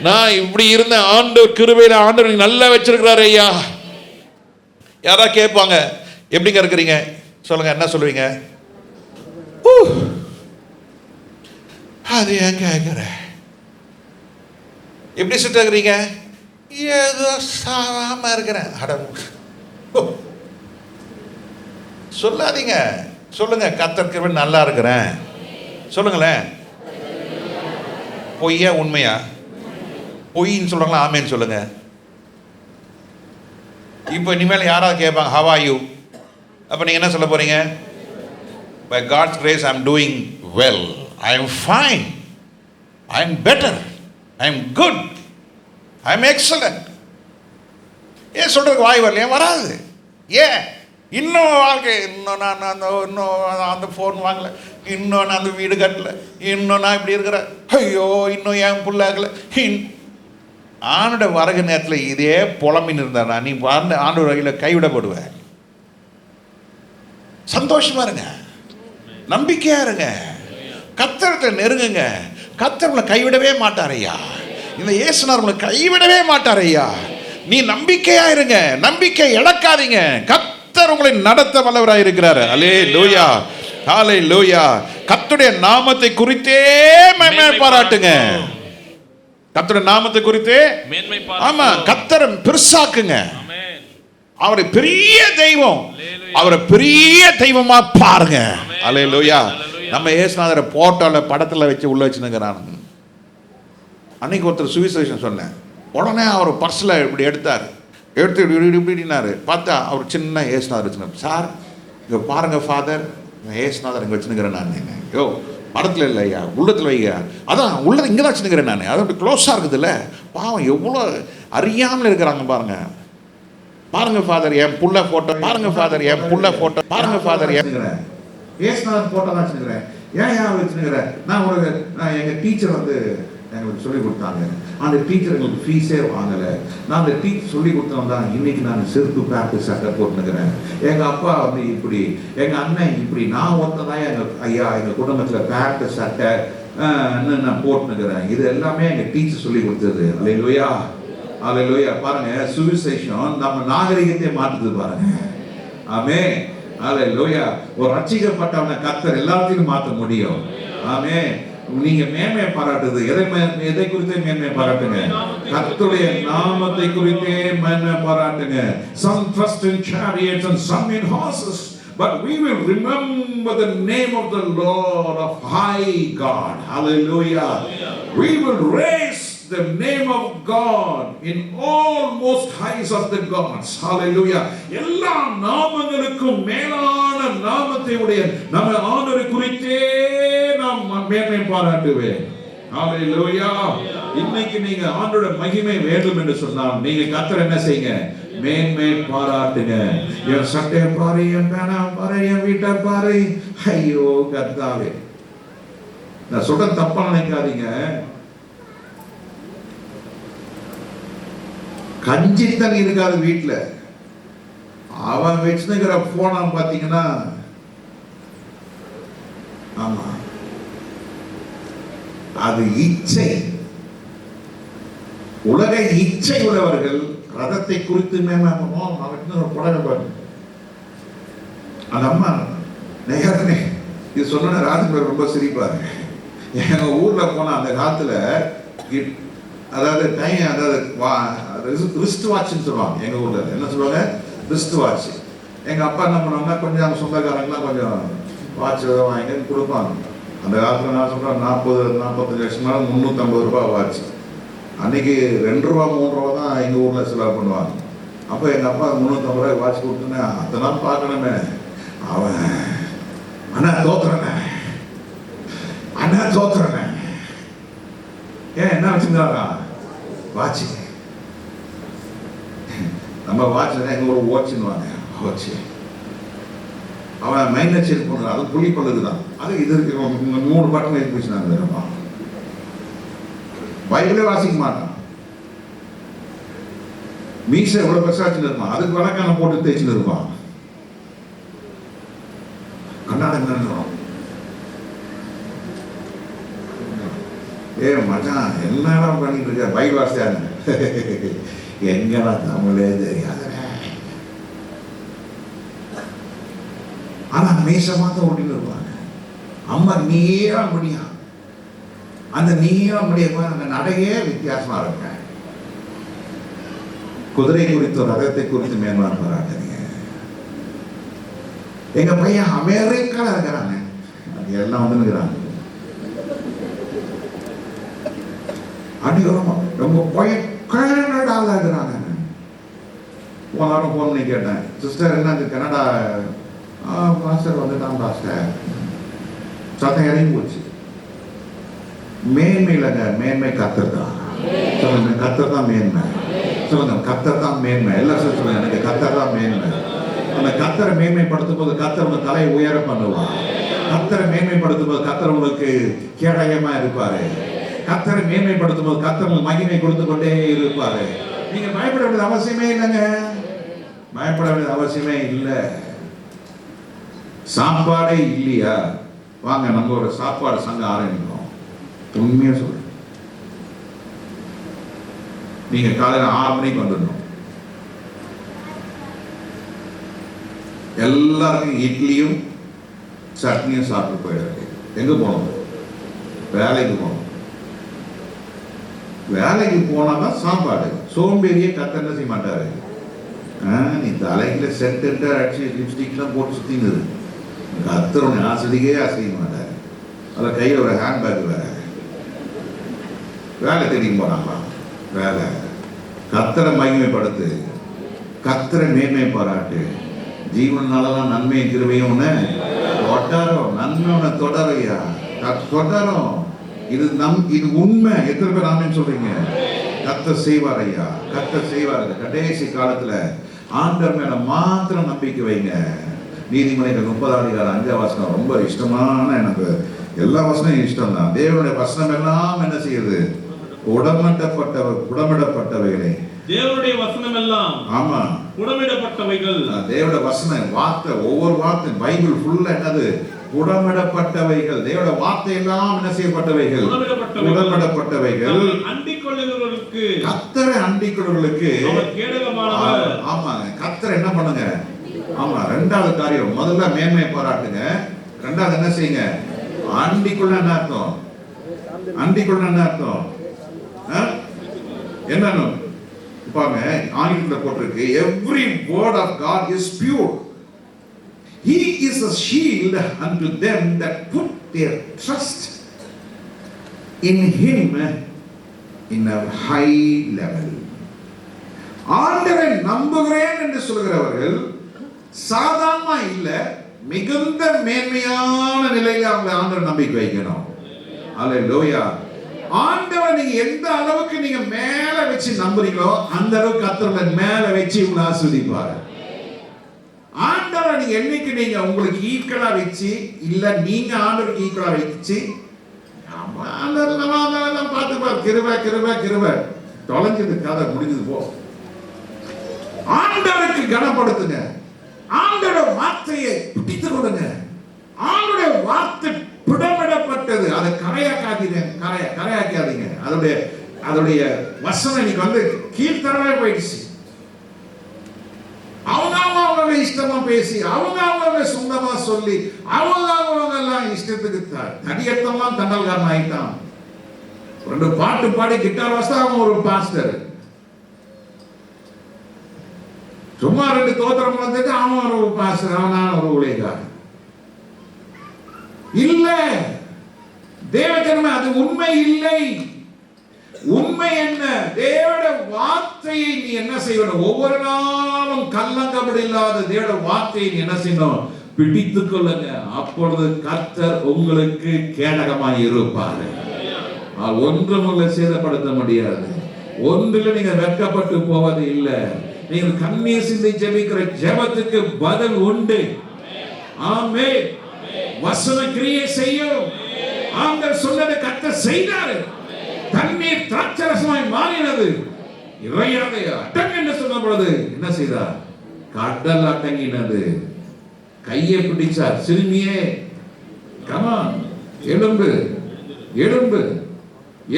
நான் இப்படி இருந்த ஆண்டவர் கிருபையில ஆண்டவர் நல்லா வச்சிருக்கிறாரு ஐயா. யாரா கேட்பாங்க, எப்படிங்க இருக்கிறீங்க சொல்லுங்க, என்ன சொல்லுவீங்க? அது ஏன் கேட்குற? எப்படி சுற்றுறீங்க? ஏதோ சாவாம இருக்கிறேன். சொல்லாதீங்க, சொல்லுங்க கர்த்தர் கிருபை நல்லா இருக்கிறேன் சொல்லுங்களேன். பொய்யா உண்மையா? பொய்ன்னு சொல்றாங்களா? ஆமேன்னு சொல்லுங்க. இப்போ இனிமேல் யாராவது கேட்பாங்க how are you, அப்போ நீங்கள் என்ன சொல்ல போறீங்க? By God's grace I am doing well, I am fine, I am better, I am good, I am excellent. ஏன் சொல்றதுக்கு வாய் வரல? ஏன் வராது? ஏன் இன்னும் வாழ்க்கை, இன்னும் நான் அந்த ஃபோன் வாங்கலை, இன்னும் நான் அந்த வீடு கட்டலை, இன்னும் நான் இப்படி இருக்கிறேன், ஐயோ இன்னும் என் புள்ள ஆகலை. ஆண்டோட வரகு நேரத்தில் இதே புலம்பின்னு இருந்தா நீ ஆண்டோட வகையில் கைவிடப்படுவேன். சந்தோஷமா இருங்க, நம்பிக்கையா இருங்க, கர்த்தரை நெருங்குங்க. கர்த்தர் உங்களை கைவிடவே மாட்டார் ஐயா. இந்த இயேசுநாதர் உங்களை கைவிடவே மாட்டார் ஐயா. நீ நம்பிக்கையா இருங்க, நம்பிக்கை இழக்காதீங்க. கர்த்தர் உங்களை நடத்த வல்லவராய் இருக்கிறார். அல்லேலூயா, ஹல்லேலூயா. கர்த்தருடைய நாமத்தை குறித்தே மேன்மை பாராட்டுங்க. கர்த்தருடைய நாமத்தை குறித்து ஆமா கர்த்தரை பெருசாக்குங்க. அவரை பெரிய தெய்வம், அவரை பெரிய தெய்வமா பாருங்க. அல்லேலூயா. நம்ம இயேசுநாதரை போட்டோல படத்துல வச்சு உள்ள வச்சுனுங்கிறானுங்க. அன்னைக்கு ஒருத்தர் சுவிசேஷம் சொன்னேன், உடனே அவர் பர்ஸில் இப்படி எடுத்து இப்படினாரு. பார்த்தா அவர் சின்ன இயேசுநாதர் வச்சுருந்தார். சார் இங்கே பாருங்க ஃபாதர், இயேசுநாதர் இங்கே வச்சுனுங்கிறேன் நான். யோ படத்தில் இல்லை ஐயா, உள்ளத்தில் வைங்க. அதான் உள்ளது இங்கே தான் வச்சுனுங்கிறேன் நான். அது அப்படி க்ளோஸாக இருக்குது இல்லை? பாவம் எவ்வளோ அறியாமல் இருக்கிறாங்க பாருங்க. பாருங்க ஃபாதர் என் புள்ள போட்டோ, பாருங்க ஃபாதர் என் புள்ள போட்டோ, பாருங்க ஃபாதர் இயேசுநாதர் போட்டோ தான் வச்சுருக்கிறேன். ஏன் வச்சுருக்கிறேன்? நான் எங்கள் டீச்சர் எங்களுக்கு சொல்லிக் கொடுத்தாங்க. அந்த டீச்சர் எங்களுக்கு ஃபீஸே வாங்கலை. நான் அந்த டீச்சர் சொல்லி கொடுத்தவங்க தான் இன்னைக்கு நான் செருப்பு பேண்ட்டு சட்டை போட்டுனுக்கிறேன். எங்கள் அப்பா இப்படி, எங்கள் அண்ணன் இப்படி, நான் ஒருத்தன் தான் எங்கள் ஐயா எங்கள் குடும்பத்தில் பேண்ட்டு சட்டை நான் போட்டுனுக்கிறேன். இது எல்லாமே எங்கள் டீச்சர் சொல்லி கொடுத்தது. அல்லேலூயா, அல்லேலூயா. பாருங்க, சுவிசேஷம் நம்ம நாகரிகத்தை மாற்றுது பாருங்க. ஆமென், அல்லேலூயா. ஒரு ரட்சிக்கப்பட்டவனை கர்த்தர் எல்லாத்தையும் மாற்ற முடியும். ஆமென். நீங்க மேன்மை பாராட்டுது எதை குறித்து மேன்மை பாராட்டுங்க? கர்த்தருடைய நாமத்தை குறித்தே மேன்மை பாராட்டுங்க. Some trust in chariots and some in horses, but we will remember the name of the Lord of high God. Hallelujah. We will raise the name of God in all most highs of the gods. Hallelujah. எல்லா நாமங்களுக்கும் மேலான நாமத்தை உடைய நம்ம ஆண்டவரை குறித்தே நாம் மேன்மை பாராட்டுவேன். ஹalleluya. இன்னைக்கு நீங்க ஆண்டவருடைய மகிமை வேண்டும் என்று சொன்னால் நீங்க கர்த்தரை என்ன செய்யுங்க? மேன்மை பாராட்டுங்க. என் சட்டையை பாரு, என் பேனா பாரு, என் வீட்டை பாரு. ஐயோ கர்த்தாவே, நான் சொல்ற தப்பா நினைக்காதீங்க. கஞ்சி தண்ணி இருக்காது வீட்டுல. அவன் வச்சுக்கிற போனா பாத்தீங்கன்னா, ஆமா அது இச்சை, உலக இச்சை உள்ளவர்கள் ரதத்தை குறித்து புடவை. அந்த அம்மா நேரமே இது சொன்ன ராஜ்குமார் ரொம்ப சிரிப்பாரு. எங்க ஊர்ல போன அந்த காலத்துல அதாவது டைம், அதாவது ரிஸ்ட் வாட்ச்னு சொல்லுவாங்க. எங்க ஊர்ல என்ன சொல்லுவாங்க? Wrist watch. எங்க அப்பா என்ன பண்ணுவாங்க, கொஞ்சம் சொந்தக்காரங்களாம் கொஞ்சம் வாட்ச் வாங்கி கொடுப்பாங்க. அந்த காலத்துல நான் சொல்றேன் 40-45 வருஷம் 350 ரூபாய் வாட்ச். அன்னைக்கு 2 ரூபா 3 ரூபா தான் எங்க ஊர்ல செலவு பண்ணுவாங்க. அப்போ எங்க அப்பா 350 ரூபாய் வாட்ச் கொடுத்துனே அத்தனை நாள் பார்க்கணுமே. அவன் அண்ணா தோத்துறனே, அண்ணா தோத்துறனே. ஏன் என்ன வச்சுருந்தாரா? வாட்ச். நம்ம வாட்ச் எங்க ஒரு வாட்ச்னுவாங்க. வாட்ச் அவன் மைண்ட்ல செக் பண்ணுறான். அது புளி பல்லுக்கு தான். அது இது இருக்கு 3 பட்டன் எழுதி போச்சுனாங்க. பைபிளே வாசிக்க மாட்டான். மீசை எவ்வளவு பெருசாச்சுன்னு இருப்பான். அதுக்கு வழக்கான போட்டு தேய்ச்சின்னு இருப்பான். கண்ணாடி ஏ மச்சான் என்னடா பண்ணிட்டு இருக்க? பைபிள் வாசியாங்க. எங்கடா தமிழே தெரியாத. ஆனா மீசமாக ஓட்டின்னு இருப்பாங்க. அம்மா நீளம் முடியா, அந்த நீளம் முடிய போய் அந்த நடையே வித்தியாசமா இருக்க. குதிரை குறித்து ரதத்தை குறித்து மேன்மை பாராட்டுங்க. எங்க பையன் அமெரிக்கால இருக்கிறாங்க. எல்லாம் வந்துருக்கிறாங்க. அன்னைக்கு ரொம்ப பையன் கனடால இருக்கிறாங்க. போனாலும் போன் பண்ணி கேட்டேன், சிஸ்டர் என்ன கனடா? பாஸ்டர் வந்துட்டான் பாஸ்டர். சத்தம் இறங்கி போச்சு. மேன்மை இல்லைங்க, மேன்மை கர்த்தர் தான். சொல்லுங்க, கர்த்தர் தான் மேன்மை. சொல்லுங்க, கர்த்தர் தான் மேன்மை. எல்லாம் சொல்லுங்க, எனக்கு கர்த்தர் தான் மேன்மை. அந்த கர்த்தரை மேன்மைப்படுத்தும் போது கர்த்தர் உங்க தலையை உயர பண்ணுவார். கர்த்தரை மேன்மைப்படுத்தும் போது கர்த்தர் உங்களுக்கு கேடயமா இருப்பாரு. கர்த்தரை மேன்மைப்படுத்தும் போது கர்த்தர் உங்களுக்கு மகிமை கொடுத்து கொண்டே இருப்பாரு. நீங்க பயப்பட வேண்டியது அவசியமே இல்லைங்க. பயப்பட வேண்டியது அவசியமே இல்லை. சாப்பாடே இல்லையா? வாங்க நம்ம ஒரு சாப்பாடு சங்கம் ஆரம்பிக்கிறோம். உண்மையா சொல்றேன், நீங்க காலையில் 6 மணிக்கு வந்துடணும். எல்லாருக்கும் இட்லியும் சட்னியும் சாப்பிட்டு போயிடுறது. எங்க போகணும்? வேலைக்கு போகணும். வேலைக்கு போனாதான் சாப்பாடு. சோம்பேறியே கத்த என்ன செய்ய மாட்டாரு. நீ தலைக்குல சென்டென்ட்டா அடிச்சு லிப்ஸ்டிக்லாம் போட்டு சுத்திங்குது. கத்தருடைய ஆசிரியே அசைய மாட்டாரு. அதில் கையில் ஒரு ஹேண்ட்பேக் வேற. வேலை தேடி போறாங்களா? வேலை. கத்தரை மகிமைப்படுத்து, கத்தரை மேன்மை பாராட்டு. ஜீவனாலலாம் நன்மை கிருபையும் தொடரும். நன்மை உன்னை தொடரையா தொடரும். இது உண்மை. எத்தனை பேர் ஆமென் சொல்றீங்க? கர்த்தர் செய்வார் ஐயா, கர்த்தர் செய்வார். கடைசி காலத்துல ஆண்டவர் மேல மாத்திரம் நம்பிக்கை வைங்க. நீதிமொழிகள் 30 வசனம் ரொம்ப இஷ்டமான, எனக்கு எல்லா வசனம் இஷ்டம் தான். தேவனுடைய வசனம் எல்லாம் என்ன செய்யுது? உடமிடப்பட்டவைகளே. தேவனுடைய வசனம் எல்லாம் ஆமா உடமிடப்பட்டவைகள். தேவனுடைய வசனம் வார்த்தை, ஒவ்வொரு வார்த்தை பைபிள் ஃபுல்லா என்னது? உடமிடப்பட்டவைகள். தேவனுடைய வார்த்தை எல்லாம் என்ன செய்யப்பட்டவைகள்? உடமிடப்பட்டவைகள். அண்டிக் கொள்ளுகிறவர்களுக்கு, கர்த்தரை அண்டிக் கொள்ளுகிறவர்களுக்கு அவர் கேடகமானவர். ஆமாங்க, கர்த்தரை என்ன பண்ணுங்க? ஆமா, 2வது காரியம். முதல்ல மேன்மை பாராட்டுங்க. 2வது என்ன செய்யுங்க? அண்டிக்குள்ள என்ன அர்த்தம்? அண்டிக்குள்ள என்ன அர்த்தம்? என்னன்னு பாருங்க, ஆங்கிலத்தில் போட்டிருக்கு, every word of God is pure. He is a shield unto them that put their trust in him in a high level. ஆண்டவரை நம்புகிறேன் என்று சொல்கிறவர்கள் சாதாரண இல்ல, மிகுந்த மேன்மையான நிலையில அவங்க ஆண்டவர் நம்பிக்கை வைக்கணும். அல்லேலூயா. ஆண்டவரை நீங்க எந்த அளவுக்கு நீங்க மேல வச்சு நம்புறீங்களோ அந்த அளவுக்கு கர்த்தர் மேல வச்சு உங்களை ஆசீர்வதிப்பார். ஆண்டவரை நீங்க என்னைக்கு நீங்க உங்களுக்கு ஈக்குவலா வச்சு இல்ல நீங்க ஆண்டவருக்கு ஈக்குவலா வச்சு ஆண்டவர் பார்த்து கிருபை கிருபை கிருபை தொலைஞ்சது கதை முடிஞ்சது போ. ஆண்டவருக்கு கனப்படுத்துங்க. ஆண்டோட வார்த்தையை பிடித்துக் கொடுங்க. ஆண்டோட வார்த்தை புடமிடப்பட்டது, அதை கரையாக்காதீங்க. அதோடைய வசனம் இன்னைக்கு வந்து கீழ்த்தரவே போயிடுச்சு. அவங்க இஷ்டமா பேசி, அவங்க சொந்தமா சொல்லி, அவங்க எல்லாம் இஷ்டத்துக்கு தடியத்தெல்லாம் தண்டல்காரன் ஆயிட்டான். ரெண்டு பாட்டு பாடி கிட்டார் வாசித்தா அவன் ஒரு பாஸ்டர், சும்மா ரெண்டு தோத்திரம் வந்துட்டு அவன் ஒரு பாஸ்டர், அவனான ஒரு ஊழியக்காரன். இல்ல தேவஜனமே, அது உண்மை இல்லை. உண்மை என்ன? தேவட வார்த்தையை நீ என்ன செய்யணும்? ஒவ்வொரு நாளும் கல்லங்கபடி இல்லாத தேவட வார்த்தையை நீ என்ன செய்யணும்? பிடித்துக் கொள்ளுங்க. அப்பொழுது கர்த்தர் உங்களுக்கு கேடகமாய் இருப்பார். ஒன்றும் உங்களை சேதப்படுத்த முடியாது. ஒன்றில் நீங்க வெட்கப்பட்டு போவது இல்லை. நீங்கள் கண்ணீர் சிந்தி ஜெபிக்கிற ஜெபத்துக்கு பதில் உண்டு. ஆமென். வசன கிரியை செய்யும். ஆண்டவர் சொன்னதை கர்த்தர் செய்தார். தண்ணீர் திராட்சரசமாய் மாறினது. இறையாதை அடங்கு என்று சொன்ன பொழுது என்ன செய்தார்? கடல் அடங்கினது. கையை பிடிச்சார். சிறுமியே கமான், எலும்பு எலும்பு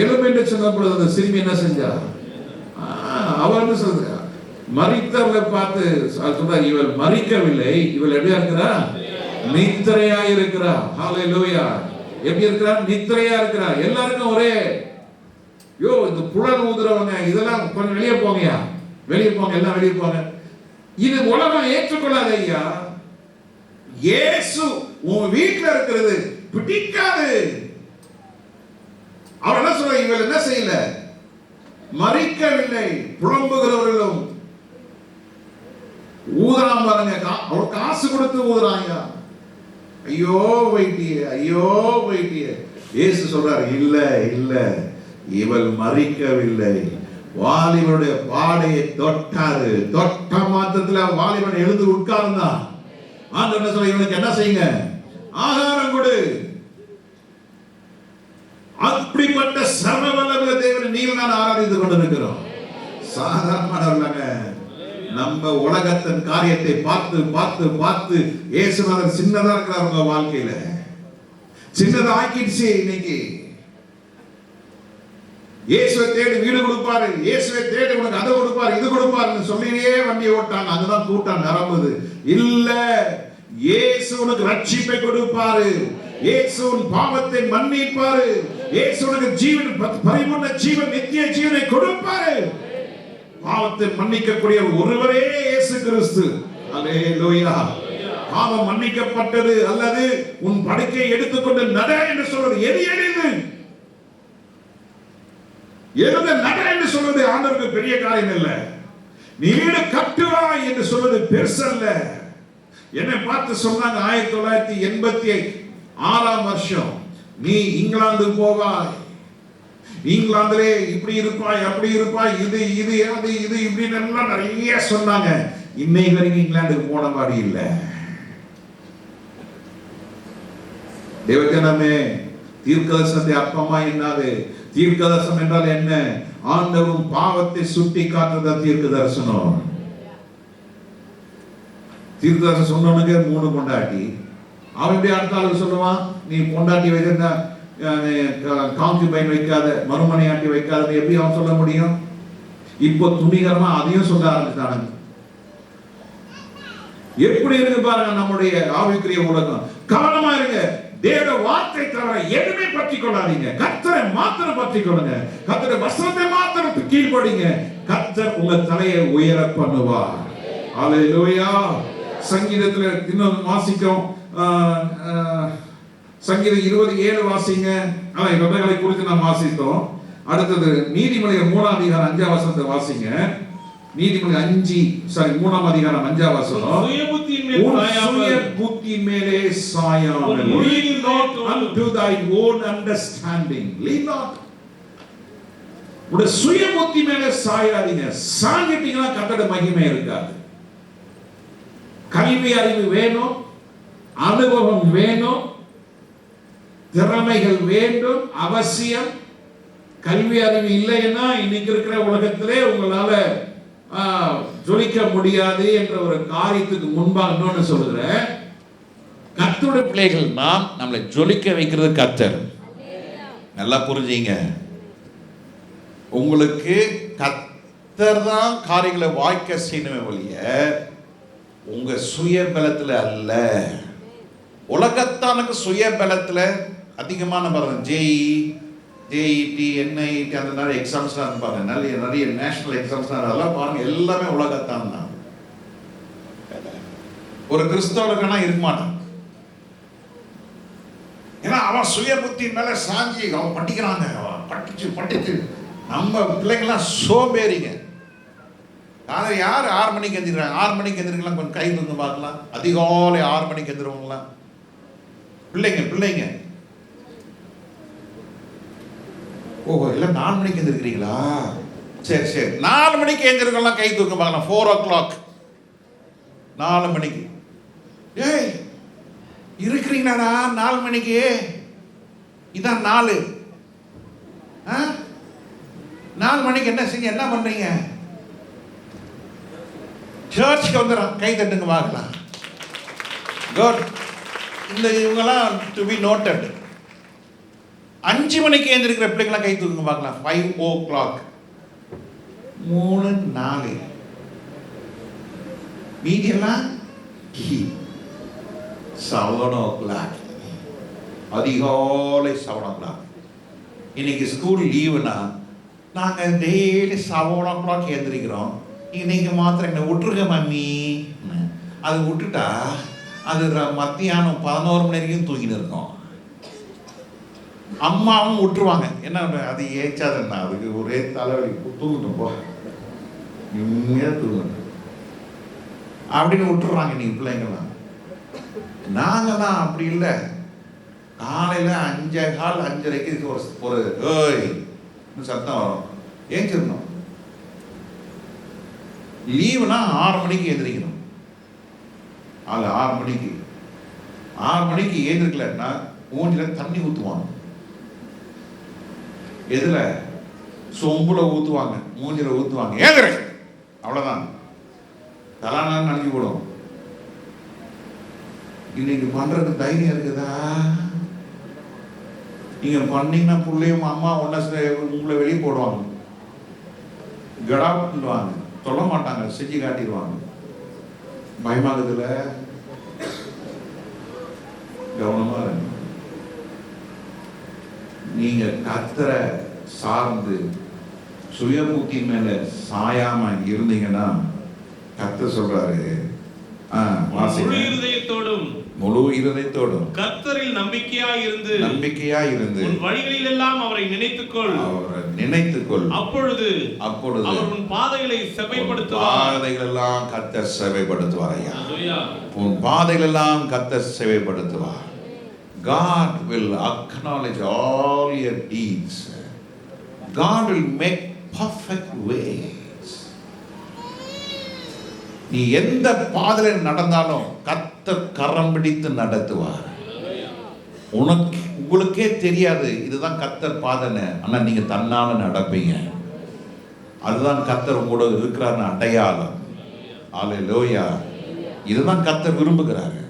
எலும்பு என்று சொன்ன பொழுது அந்த சிறுமி என்ன செஞ்சார்? அவர் என்ன சொல்றார்? மரித்தவர்களை பார்த்து சொல்றார், இவள் மரிக்கவில்லை, இவள் எப்படியா இருக்கிறா? நித்திரையா இருக்கிறா. ஹல்லேலூயா. எப்படி இருக்கிறா? நித்திரையா இருக்கிறா. எல்லாருக்கும் ஒரே யோ இந்த புலன் ஊதுறவங்க இதெல்லாம் கொஞ்சம் வெளியே போங்கயா, வெளியே போங்க, எல்லாம் வெளியே போங்க. இது உலகம் ஏற்றுக்கொள்ளாத ஐயா. இயேசு உன் வீட்டில் இருக்கிறது பிடிக்காது. அவர் என்ன சொல்ற? இவள் என்ன செய்யல? மரிக்கவில்லை. புலம்புகிறவர்களும் ஊதுறான் பாருங்க. அவர் காசு கொடுத்து ஊதுறாங்க. ஐயோ வைத்திய, ஐயோ வைத்திய. இயேசு சொல்றார், இல்ல இல்ல, இவள் மரிக்கவில்லை. வாலிபனுடைய பாடையை தொட்டாரு. தொட்ட மாத்திரத்துல வாலிபன் எழுந்து உட்கார்ந்தான். ஆண்டவர் என்ன சொல்ற? இவனுக்கு என்ன செய்யுங்க? ஆகாரம் கொடு. அப்படிப்பட்ட சர்வவல்லமை தேவனை நீங்கள் நான் ஆராதித்துக் கொண்டிருக்கிறோம். சாதாரணமானவர்களாங்க. நம்ம உலகத்தின் காரியத்தை பார்த்து பார்த்து பார்த்து இயேசுநாதர் சின்னதா இருக்கிறார். உங்க வாழ்க்கையில சின்னதா ஆக்கிடுச்சு. இன்னைக்கு இயேசுவை தேடி வீடு கொடுப்பாரு, இயேசுவை தேடி உனக்கு அதை கொடுப்பாரு, இது கொடுப்பாருன்னு சொல்லியே வண்டி ஓட்டாங்க. அதுதான் கூட்டம் நிரம்புது. இல்ல, இயேசு உனக்கு ரட்சிப்பை கொடுப்பாரு. இயேசு உன் பாவத்தை மன்னிப்பாரு. இயேசு உனக்கு ஜீவன், பரிபூர்ண ஜீவன், நித்திய ஜீவனை கொடுப்பாரு. பாவத்தை மன்னிக்கக்கூடிய ஒருவரே இயேசு கிறிஸ்து. அல்லேலூயா. பாவம் மன்னிக்கப்பட்டது அல்லது உன் படுக்கையை எடுத்துக்கொண்டு நட என்று சொல்வது எது எளிது? எழுத நட என்று சொல்வது ஆண்டவருக்கு பெரிய காரியம் இல்லை. நீ வீடு கட்டுவாய் என்று சொல்வது பெருசல்ல. என்னை பார்த்து சொன்னாங்க 1986 வருஷம், நீ இங்கிலாந்து போவாய், இங்கிலாந்திலே இப்படி இருப்பாய், அப்படி இருப்பாய், இது இது அது இது இப்படின்னு எல்லாம் நிறைய சொன்னாங்க. இன்னைக்கு வரைக்கும் இங்கிலாந்துக்கு போன மாதிரி இல்லை. தேவஜனமே, தீர்க்கதரிசனத்தை அப்பமா என்னாது? தீர்க்கதரிசனம் என்றால் என்ன? ஆண்டவரும் பாவத்தை சுட்டி காட்டுறதா தீர்க்க தரிசனம். தீர்க்க தரிசனம் சொன்னவனுக்கு 3 பொண்டாட்டி. அவன் எப்படி அடுத்த ஆளுக்கு சொல்லுவான்? நீ பொண்டாட்டி வைக்கிறதா கான்குபைன் வைக்காத, மறுமனையாட்டி வைக்காத, எப்படி அவன் சொல்ல முடியும்? இப்போ துணிகரமா அதையும் சொல்ல ஆரம்பிச்சானுங்க. எப்படி இருக்கு பாருங்க நம்முடைய ஆவிக்குரிய உலகம். கவனமா இருங்க. தேவ வார்த்தை தவிர எதுவுமே பற்றி கொள்ளாதீங்க. கர்த்தரை மாத்திரம் பற்றி கொள்ளுங்க. கர்த்தரை வசனத்தை மாத்திரம் கீழ்ப்படிங்க. கர்த்தர் உங்க தலையை உயர பண்ணுவார். அல்லேலூயா. சங்கீதத்துல இன்னும் வாசிக்கும். சங்கீதம் 27 வாசிங்க. இவைகளை குறித்து நாம் வாசித்தோம். அடுத்தது நீதிமொழிகள் 3ஆம் அதிகாரம் 5ஆம் வசனத்தை வாசிங்க. நீதிமொழி 3ஆம் அதிகாரம் 5ஆம் வசனம். சுய புத்தியின் மேலே சாயாமல். Lean not unto thy own understanding. Lean not. உடைய சுய புத்தி மேலே சாயாதீங்க. சாங்கிட்டீங்கன்னா கர்த்தருடைய மகிமை இருக்காது. கல்வி அறிவு வேணும், அனுபவம் வேணும், திறமைகள் வேண்டும், அவசியம். கல்வி அறிவு இல்லைன்னா இன்னைக்கு இருக்கிற உலகத்திலே உங்களால ஜொலிக்க முடியாது என்ற ஒரு காரியத்துக்கு முன்பாக இன்னொன்னு சொல்லுகிறேன். கர்த்தருடைய பிள்ளைகள் நம்மளை ஜொலிக்க வைக்கிறது கர்த்தர். நல்லா புரிஞ்சுங்க. உங்களுக்கு கர்த்தர் தான் காரியங்களை வாய்க்க செய்யணுமே ஒழிய உங்க சுய பலத்துல அல்ல. உலகத்தானுக்கு சுய பலத்துல அதிகமான பாருங்க, ஜேஇடி, என்ஐடி அந்த மாதிரி எக்ஸாம்ஸ் இருப்பாங்க. நிறைய நேஷனல் எக்ஸாம்ஸ் அதெல்லாம் பாருங்க, எல்லாமே உலகத்தான் தான். ஒரு கிறிஸ்தவனுக்குன்னா இருக்க மாட்டான். ஏன்னா அவன் சுய புத்தி மேல சாஞ்சி அவன் படிக்கிறாங்க. அவன் படிச்சு நம்ம பிள்ளைங்களாம் சோம்பேறிங்க. யார் 6 மணிக்கு எந்திரிக்கிறாங்க? 6 மணிக்கு எந்திரிக்கலாம். கொஞ்சம் கை தூங்க பார்க்கலாம். அதிகாலை 6 மணிக்கு எந்திரவங்களாம் பிள்ளைங்க. ஓஹோ, எல்லாம் 4 மணிக்கு எந்திரிக்கிறீங்களா? சரி 4 மணிக்கு எந்திரிக்கலாம். கை தூக்க பார்க்கலாம். 4 o'clock 4 மணிக்கு. ஏய் இருக்கிறீங்களாடா 4 மணிக்கு? இதான் 4 மணிக்கு என்ன செஞ்சு என்ன பண்றீங்க? சர்ச்சுக்கு வந்துடுறான். கை தட்டுங்க பார்க்கலாம். குட். இந்த இவங்கெல்லாம் டு பி நோட்டட். 5 மணிக்கு எழுந்திருக்கிற பிள்ளைங்களாம் கை தூக்குங்க பார்க்கலாம். 5 o'clock 3 4 மீதியெல்லாம் 7 o'clock அதிகாலை 7 o'clock. இன்னைக்கு ஸ்கூல் லீவுனா நாங்கள் டெய்லி 7 o'clock எழுந்திரிக்கிறோம். இன்னைக்கு மாத்திரம் என்ன விட்டுருக்க மம்மி. அது விட்டுட்டா அது மத்தியானம் 11 மணி வரைக்கும் தூங்கின்னு இருக்கோம். அம்மாவும் விட்டுருவாங்க. என்ன அது ஏச்சாதுன்னா அதுக்கு ஒரே தலைவலி, தூங்கட்டும் போ, உண்மையாக தூங்கட்டும் அப்படின்னு விட்டுருவாங்க இன்னைக்கு பிள்ளைங்களாம். நாங்கள்லாம் அப்படி இல்லை. காலையில் 5:15 5:30 ஒரு ஏய் சத்தம் வரும், ஏஞ்சிடணும். லீவுனா 6 மணிக்கு எழுந்திரிக்கணும். 6 மணிக்கு எழுந்திருக்கலன்னா மூஞ்சில தண்ணி ஊற்றுவாங்க. எதுல? சொம்புல ஊற்றுவாங்க, மூஞ்சில ஊற்றுவாங்க. ஏந்திர அவ்வளோதான், தலானா நனைஞ்சு போடும். இன்னைக்கு பண்றது தைரியம் இருக்குதா? நீங்க பண்ணீங்கன்னா பிள்ளையும் அம்மா ஒன்ன உங்களை வெளியே போடுவாங்க. கடா பண்ணுவாங்க, சொல்ல மாட்டாங்க, செஞ்சு காட்டிடுவாங்க. பயமாகுதுல? கவனமா இருங்க. நீங்க கர்த்தரை சார்ந்து சுயபுத்தி மேல சாயாம இருந்தீங்கன்னா கர்த்தர் சொல்றாரு, முழு இருதயத்தோடும் கர்த்தரில் நம்பிக்கையாய் இருந்து உன் வழிகளில் எல்லாம் அவரை நினைத்துக்கொள். அப்பொழுது அவர் உன் பாதைகளை செவைப்படுத்துவார். பாதைகள் எல்லாம் கர்த்தர் செவைப்படுத்துவார். ஐயா, உன் பாதைகள் எல்லாம் கர்த்தர் செவைப்படுத்துவார். God will acknowledge all your deeds. God will make perfect ways. நீ எந்த பாதையில் நடந்தாலும் கர்த்தர் கரம் பிடித்து நடத்துவார். உங்களுக்கே தெரியாது இதுதான் கர்த்தர் பாதைன்னு, ஆனா நீங்க தன்னால நடப்பீங்க. அதுதான் கர்த்தர் உங்களோட இருக்கிறார்னு அடையாளம். அல்லேலூயா. இதுதான் கர்த்தர் விரும்புகிறாரு,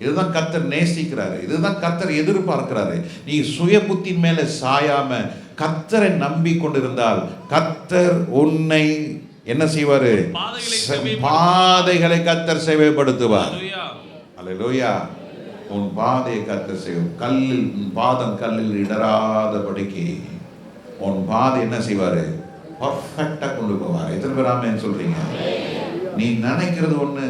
இதுதான் கர்த்தர் நேசிக்கிறாரு, இதுதான் கர்த்தர் எதிர்பார்க்கிறாரு. நீ சுய புத்தி மேல சாயாம கர்த்தரை நம்பி கொண்டிருந்தால் கர்த்தர் உன்னை என்ன செய்வாரு? பாதைகளை கர்த்தர் சேவைப்படுத்துவார். அல்லேலூயா. உன் பாதையை கர்த்தர் செய்வார். கல்லில் பாதம் கல்லில் இடராதபடிக்கு உன் பாதை என்ன செய்வாரு? பர்ஃபெக்டா கொண்டு போவார். எத்தனை பேர் ஆமென் சொல்றீங்க? நீ நினைக்கிறது ஒண்ணு,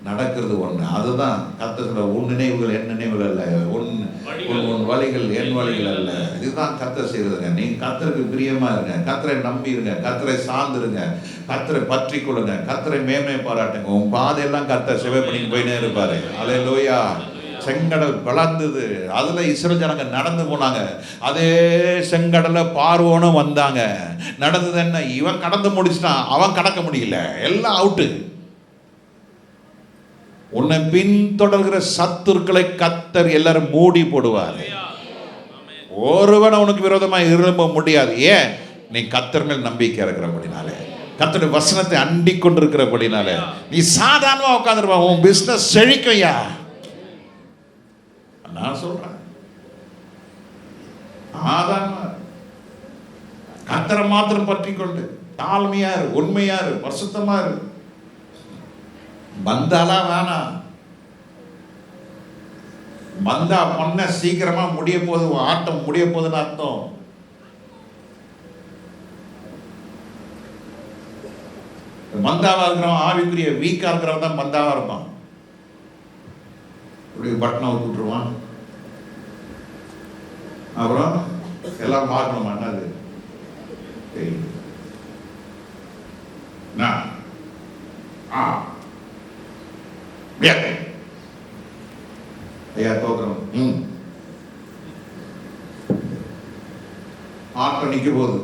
நடக்கிறது ஒன்று. அதுதான் கர்த்தர் சொல்ற, உன் நினைவுகள் என் நினைவுகள் அல்ல, உன் வழிகள் என் வழிகள் அல்ல. இதுதான் கர்த்தர் செய்யறதுங்க. நீங்க கர்த்தருக்கு பிரியமா இருங்க, கர்த்தரை நம்பிருங்க, கர்த்தரை சார்ந்துருங்க, கர்த்தரை பற்றி கொள்ளுங்க, கர்த்தரை மேன்மை பாராட்டுங்க. உன் பாதையெல்லாம் கர்த்தர் செவை பண்ணி போயினே இருப்பாரு. அல்லேலூயா. செங்கடல் பிளந்தது, அதுல இஸ்ரவேல் ஜனங்க நடந்து போனாங்க. அதே செங்கடல பார்வோனும் வந்தாங்க. நடந்தது என்ன? இவன் கடந்து முடிச்சிட்டான், அவன் கடக்க முடியல, எல்லாம் அவுட்டு. உன்னை பின்தொடர்கிற சத்துருக்களை கர்த்தர் எல்லாரும் மூடி போடுவார். ஒருவன் உனக்கு விரோதமாக எழும்ப முடியாது. ஏன்? நீ கர்த்தர் மேல் நம்பிக்கை இருக்கிறபடினாலே, கர்த்தருடைய வசனத்தை அண்டிக் கொண்டிருக்கிறபடினாலே நீ சாதாரணமா உட்கார்ந்துருப்பா. உன் பிசினஸ் செழிக்கையா நான் சொல்றேன். கர்த்தரை மாத்திரம் பற்றி கொண்டு தாழ்மையாரு, உண்மையாரு, பரிசுத்தமாரு. பந்தாலாம் வேணாம். பந்தா பண்ண சீக்கிரமா முடிய போது, ஆட்டம் முடிய போகுதுன்னு அர்த்தம். பந்தாவா இருக்கிறவன் ஆவிக்குரிய வீக்கா இருக்கிறவன் தான் பந்தாவா இருப்பான். இப்படி பட்டனை விட்டுருவான். அப்புறம் எல்லாம் பார்க்கணும் என்னது ஐயா தோக்கணும். ஆட்டம் நிக்க போகுது.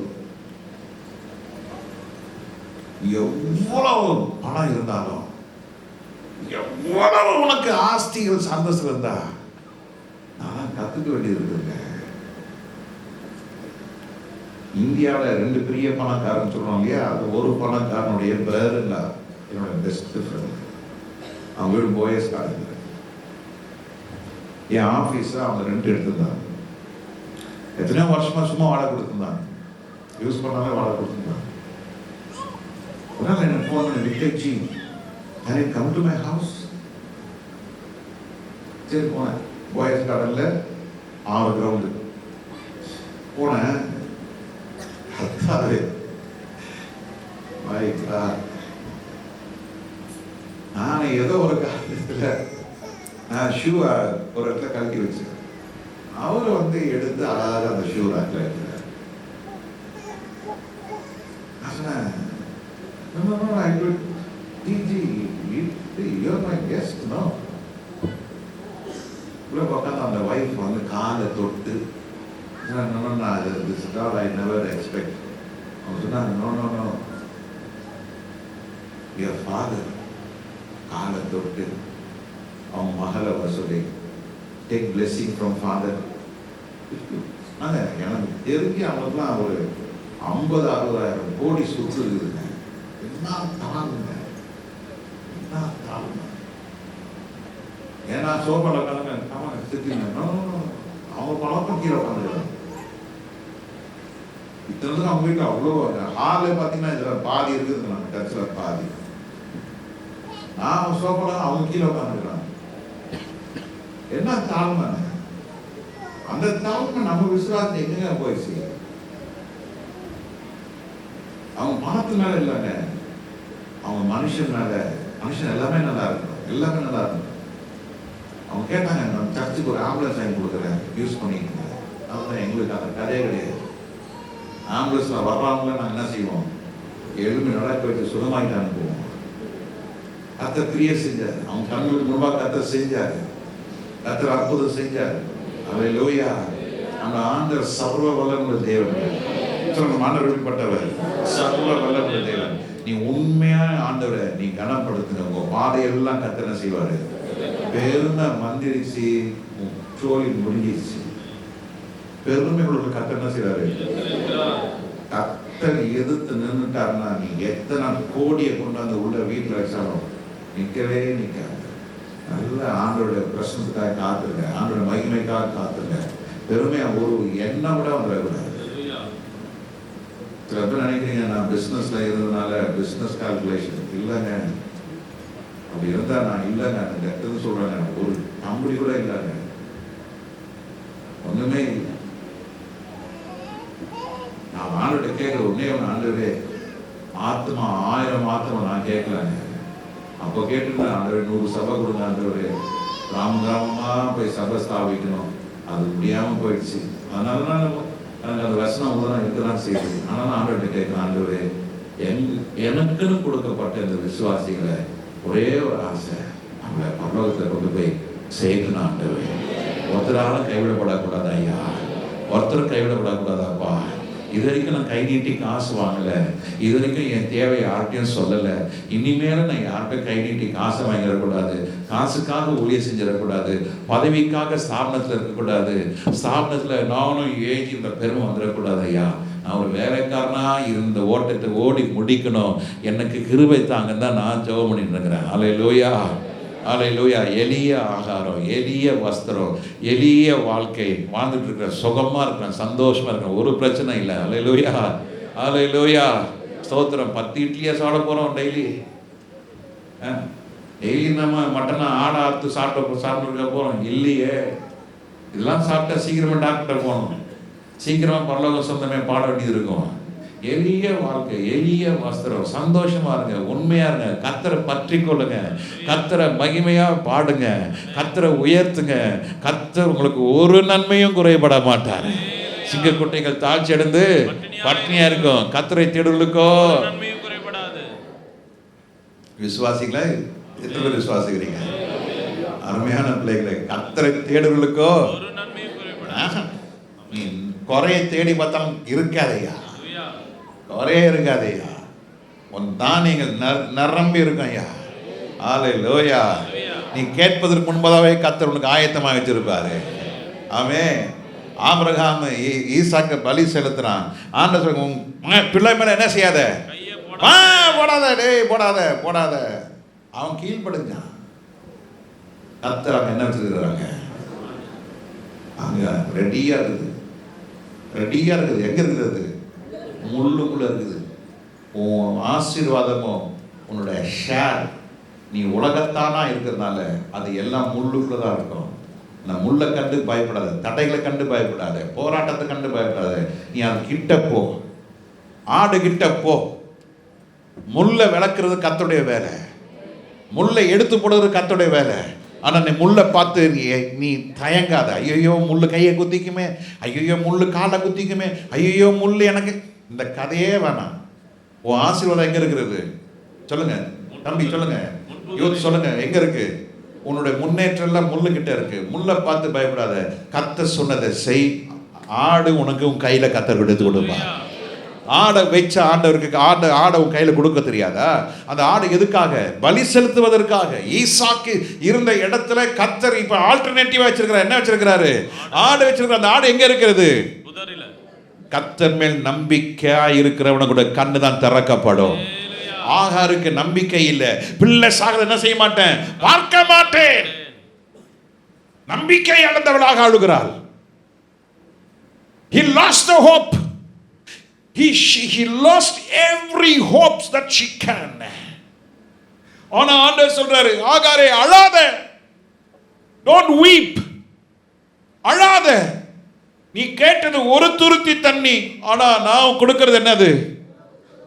எவ்வளவு பணம் இருந்தாலும், எவ்வளவு உனக்கு ஆஸ்திகள் சந்தோஷம் இருந்தா, நான் கத்துக்க வேண்டியது இருக்குங்க. இந்தியாவில் 2 பெரிய பணக்காரன் சொல்றோம் இல்லையா, அது ஒரு பணக்காரனுடைய பேர் இல்ல, என்னோட பெஸ்ட் ஃப்ரெண்ட். அவங்க வீடு போயஸ் காலேஜ். என் ஆஃபீஸ அவங்க 2 எடுத்திருந்தாங்க. எத்தனையோ வருஷமா சும்மா வாடகை கொடுத்துருந்தாங்க, யூஸ் பண்ணாலே வாடகை கொடுத்துருந்தாங்க. எனக்கு ஃபோன் பண்ணி, விக்கேஜி can you come to my house? சரி போனேன். போயஸ் கார்டன்ல 6 கிரவுண்டு போனேன். நான் ஏதோ ஒரு காலத்துல நான் ஷூ ஒரு இடத்துல கழட்டி வச்சேன். அவரு வந்து எடுத்து அழகாக அந்த ஷூ ராக்ல இருக்கிறார். அந்த வைஃப் வந்து காலை தொட்டு, this is all I never expect. அவன் சொன்னாங்க, no no no, your father காலை தொட்டு அவன் மகளை வசூலி take blessing from father. எனக்கு தெரிஞ்சு அவனுக்குலாம் ஒரு 50,000-60,000 கோடி சொத்து இருக்குதுங்க. என்ன தாழ்வுங்க, என்ன தாழ்வு. ஏன்னா சோபால உட்காந்துங்க திட்டிங்க, அவங்க பழக்கம் கீழே உட்காந்துக்கிறாங்க. இத்தனை அவங்க வீட்டில் அவ்வளோ ஹாலே பார்த்தீங்கன்னா இதில் பாதி இருக்குது, நம்ம டச்சில் பாதி. நான் சோபால அவங்க கீழே உட்காந்துக்கிறாங்க. என்ன தாழ்மை. அந்த தாழ்மை நம்ம விசுவாசத்தை எங்க போயிடுச்சு. அவங்க பணத்து மேல இல்லைங்க, அவங்க மனுஷன் மேல. மனுஷன் எல்லாமே நல்லா இருக்கணும், எல்லாமே நல்லா இருக்கணும். அவங்க கேட்டாங்க, நான் சர்ச்சுக்கு ஒரு ஆம்புலன்ஸ் வாங்கி கொடுக்குறேன், யூஸ் பண்ணிக்கோங்க. அதுதான் எங்களுக்கு அந்த கதையே கிடையாது. ஆம்புலன்ஸ்ல வர்றவங்கள நாங்கள் என்ன செய்வோம், எழுந்து நடக்க வச்சு சுகமாயிட்டு அனுப்புவோம். கர்த்தர் கிரியை செஞ்சார், அவங்க கண்களுக்கு முன்பாக கர்த்தர் செஞ்சார், கர்த்தர் அற்புதம் செஞ்சார். அல்லேலூயா. நம்ம ஆண்டவர் சர்வ வல்லமுள்ள தேவன். ஆண்டவர் வெளிப்பட்டவர், சர்வ வல்லமுள்ள தேவன். நீ உண்மையான ஆண்டவரை நீ கனப்படுத்துங்க, உங்க பாதையெல்லாம் கர்த்தர் என்ன செய்வாரு. பெருமை மந்திரிச்சு சோழி முடிஞ்சிருச்சு. பெருமை உங்களுக்கு கர்த்தர் என்ன செய்வாரு. கர்த்தர் எதிர்த்து நின்றுட்டாருன்னா நீ எத்தனை கோடியை கொண்டாந்து உள்ள வீட்டில் வச்சாலும் நிற்கவே நிற்காது. நல்ல ஆண்டோட பிரசனத்துக்காக காத்துருங்க, ஆண்டோட மகிமைக்காக காத்துருங்க. பெருமையா ஒரு எண்ணம் கூட வந்துடக்கூடாது. சில பேர் நினைக்கிறீங்க, நான் பிஸ்னஸ்ல இருந்ததுனால பிஸ்னஸ் கால்குலேஷன் இல்லைங்க. அப்படி இருந்தா நான் இல்லைங்க, அந்த இடத்துல சொல்றேங்க, ஒரு நம்படி கூட இல்லைங்க, ஒண்ணுமே இல்லை. நான் ஆண்டோட கேட்கிற ஒன்னே ஒன்று, ஆண்டவே ஆத்மா 1000 ஆத்மா நான் கேட்கலாங்க, அப்போ கேட்டுருந்தேன், ஆண்டவரே 100 சபை கொடுங்க ஆண்டவரே, கிராமமா போய் சபை ஸ்தாபிக்கணும். அது முடியாமல் போயிடுச்சு. அதனால தான் எனக்கு அந்த வசனம் அவ்வளோதான் இருக்கதான் செய்யுது. ஆனால் ஆண்டவர்கிட்ட கேட்குறேன், ஆண்டவரே எனக்குன்னு கொடுக்கப்பட்ட இந்த விசுவாசிகளை ஒரே ஒரு ஆசை, அவங்களை பரலோகத்தில் கொண்டு போய் செய்யணும் ஆண்டவரே. ஒருத்தராலும் கைவிடப்படக்கூடாது ஐயா, ஒருத்தர் கைவிடப்படக்கூடாதாப்பா. இது வரைக்கும் நான் கை நீட்டி காசு வாங்கலை, இது வரைக்கும் என் தேவை யார்கிட்டையும் சொல்லலை. இனிமேல நான் யார்கிட்ட கை நீட்டி காசை வாங்கிடக்கூடாது, காசுக்காக ஊழியம் செஞ்சிடக்கூடாது, பதவிக்காக ஸ்தாபனத்தில் இருக்கக்கூடாது, ஸ்தாபனத்தில் நானும் ஏறி இந்த பெருமை வந்துடக்கூடாது ஐயா. நான் ஒரு வேலைக்காரனா இருந்த ஓட்டத்தை ஓடி முடிக்கணும், எனக்கு கிருபை தாங்கன்னு தான் நான் ஜெபம் பண்ணிட்டு இருக்கிறேன். அல்லேலூயா, அல்லேலூயா. எளிய ஆகாரம், எளிய வஸ்திரம், எளிய வாழ்க்கை வாழ்ந்துட்டு இருக்கிறேன், சுகமாக இருக்கிறேன், சந்தோஷமாக இருக்கிறேன், ஒரு பிரச்சனை இல்லை. அல்லேலூயா, அல்லேலூயா, ஸ்தோத்திரம். 10 இட்லியா சாப்பிட போகிறோம் டெய்லி? டெய்லி நம்ம மட்டனை ஆடை அறுத்து சாப்பிட்டு போகிறோம் இல்லையே. இதெல்லாம் சாப்பிட்டா சீக்கிரமாக டாக்டர் போகணும், சீக்கிரமாக பரலோக சொந்தமே பாட வேண்டியது இருக்கும். எளிய வாழ்க்கை, எளிய வஸ்திரம், சந்தோஷமா இருங்க, உண்மையா இருங்க, கர்த்தரை பற்றி கொள்ளுங்க, கர்த்தரை மகிமையா பாடுங்க, கர்த்தரை உயர்த்துங்க. கர்த்தர் உங்களுக்கு ஒரு நன்மையும் குறைபட மாட்டார். சிங்கக்குட்டைகள் தாழ்ச்சி அடைந்து பட்டினியா இருக்கும், கர்த்தரை தேடுகளுக்கோ நன்மையும் குறைபடாது. விசுவாசிகளா? எத்தனை பேர் விசுவாசிக்கிறீங்க? அருமையான பிள்ளைகளை, கர்த்தரை தேடுகளுக்கோ ஒரு நன்மையும் குறைபடாது. குறைய தேடி பார்த்தாலும் இருக்காதையா, குறைய இருக்காதையா, உன் தானியங்கள் நிரம்பி இருக்கும் ஐயா. அல்லேலூயா. நீ கேட்பதற்கு முன்பதாவே கர்த்தர் உனக்கு ஆயத்தமாக வச்சிருப்பாரு. ஆமென். ஆபிரகாம் ஈசாக்க பலி செலுத்துறான். ஆண்டவர் உன் பிள்ளை மேல என்ன செய்யாத, போடாத, டேய் போடாத போடாத. அவன் கீழ்படுஞ்சான். கர்த்தர் அவன் என்ன வச்சிருக்கிறாங்க அங்க ரெடியா இருக்குது, ரெடியா இருக்குது. எங்க இருக்குது? முள்ளுக்குள்ள இருக்குது. உன் ஆசீர்வாதமோ உன்னுடைய ஷேர், நீ உலகத்தானா இருக்கிறதுனால அது எல்லாம் முள்ளுக்குள்ள தான் இருக்கும். நான் முள்ளை கண்டு பயப்படாத, தடைகளை கண்டு பயப்படாத, போராட்டத்தை கண்டு பயப்படாத. நீ அது கிட்ட போ, ஆடு கிட்ட போ. முள்ளை விளக்குறது கர்த்தருடைய வேலை, முள்ளை எடுத்து போடுறது கர்த்தருடைய வேலை. ஆனால் நீ முள்ளை பார்த்து நீ தயங்காத. ஐயோ முள்ளு கையை குத்திக்குமே, ஐயோ முள்ளு காலை குத்திக்குமே, ஐயோ முள்ளு எனக்கு, இந்த கதையே வேணாம். உன் ஆசீர்வாதம் எங்க இருக்கிறது சொல்லுங்க தம்பி, சொல்லுங்க யூத், சொல்லுங்க எங்க இருக்கு? உன்னுடைய முன்னேற்றம் எல்லாம் முள்ளு கிட்ட இருக்கு. முள்ளை பார்த்து பயப்படாத, கர்த்தர் சொன்னதை செய். ஆடு உனக்கு உன் கையில கர்த்தர் எடுத்து கொடுப்பா. ஆடை வச்ச ஆண்டவருக்கு ஆடை உன் கையில கொடுக்க தெரியாதா? அந்த ஆடு எதுக்காக? பலி செலுத்துவதற்காக. ஈசாக்கு இருந்த இடத்துல கர்த்தர் இப்ப ஆல்டர்னேட்டிவா வச்சிருக்கிறார். என்ன வச்சிருக்கிறாரு? ஆடு வச்சிருக்கிற. அந்த ஆடு எங்க இருக்கிறது? கர்த்தர் மேல் நம்பிக்கையா இருக்கிறவனுடைய கண்ணு தான் திறக்கப்படும். ஆகாருக்கு நம்பிக்கை இல்லை, பிள்ளை சாக என்ன செய்ய மாட்டேன், பார்க்க மாட்டேன். நம்பிக்கை அடைந்தவளாக ஆளுகிறாள். He lost the hope. He lost every hope that she can. ஆனா ஆண்டவர் சொல்றாரு, ஆகாரே அழாத, don't weep, அழாத. நீ கேட்டது ஒரு துருத்தி தண்ணி, ஆனா நான் கொடுக்கிறது என்னது?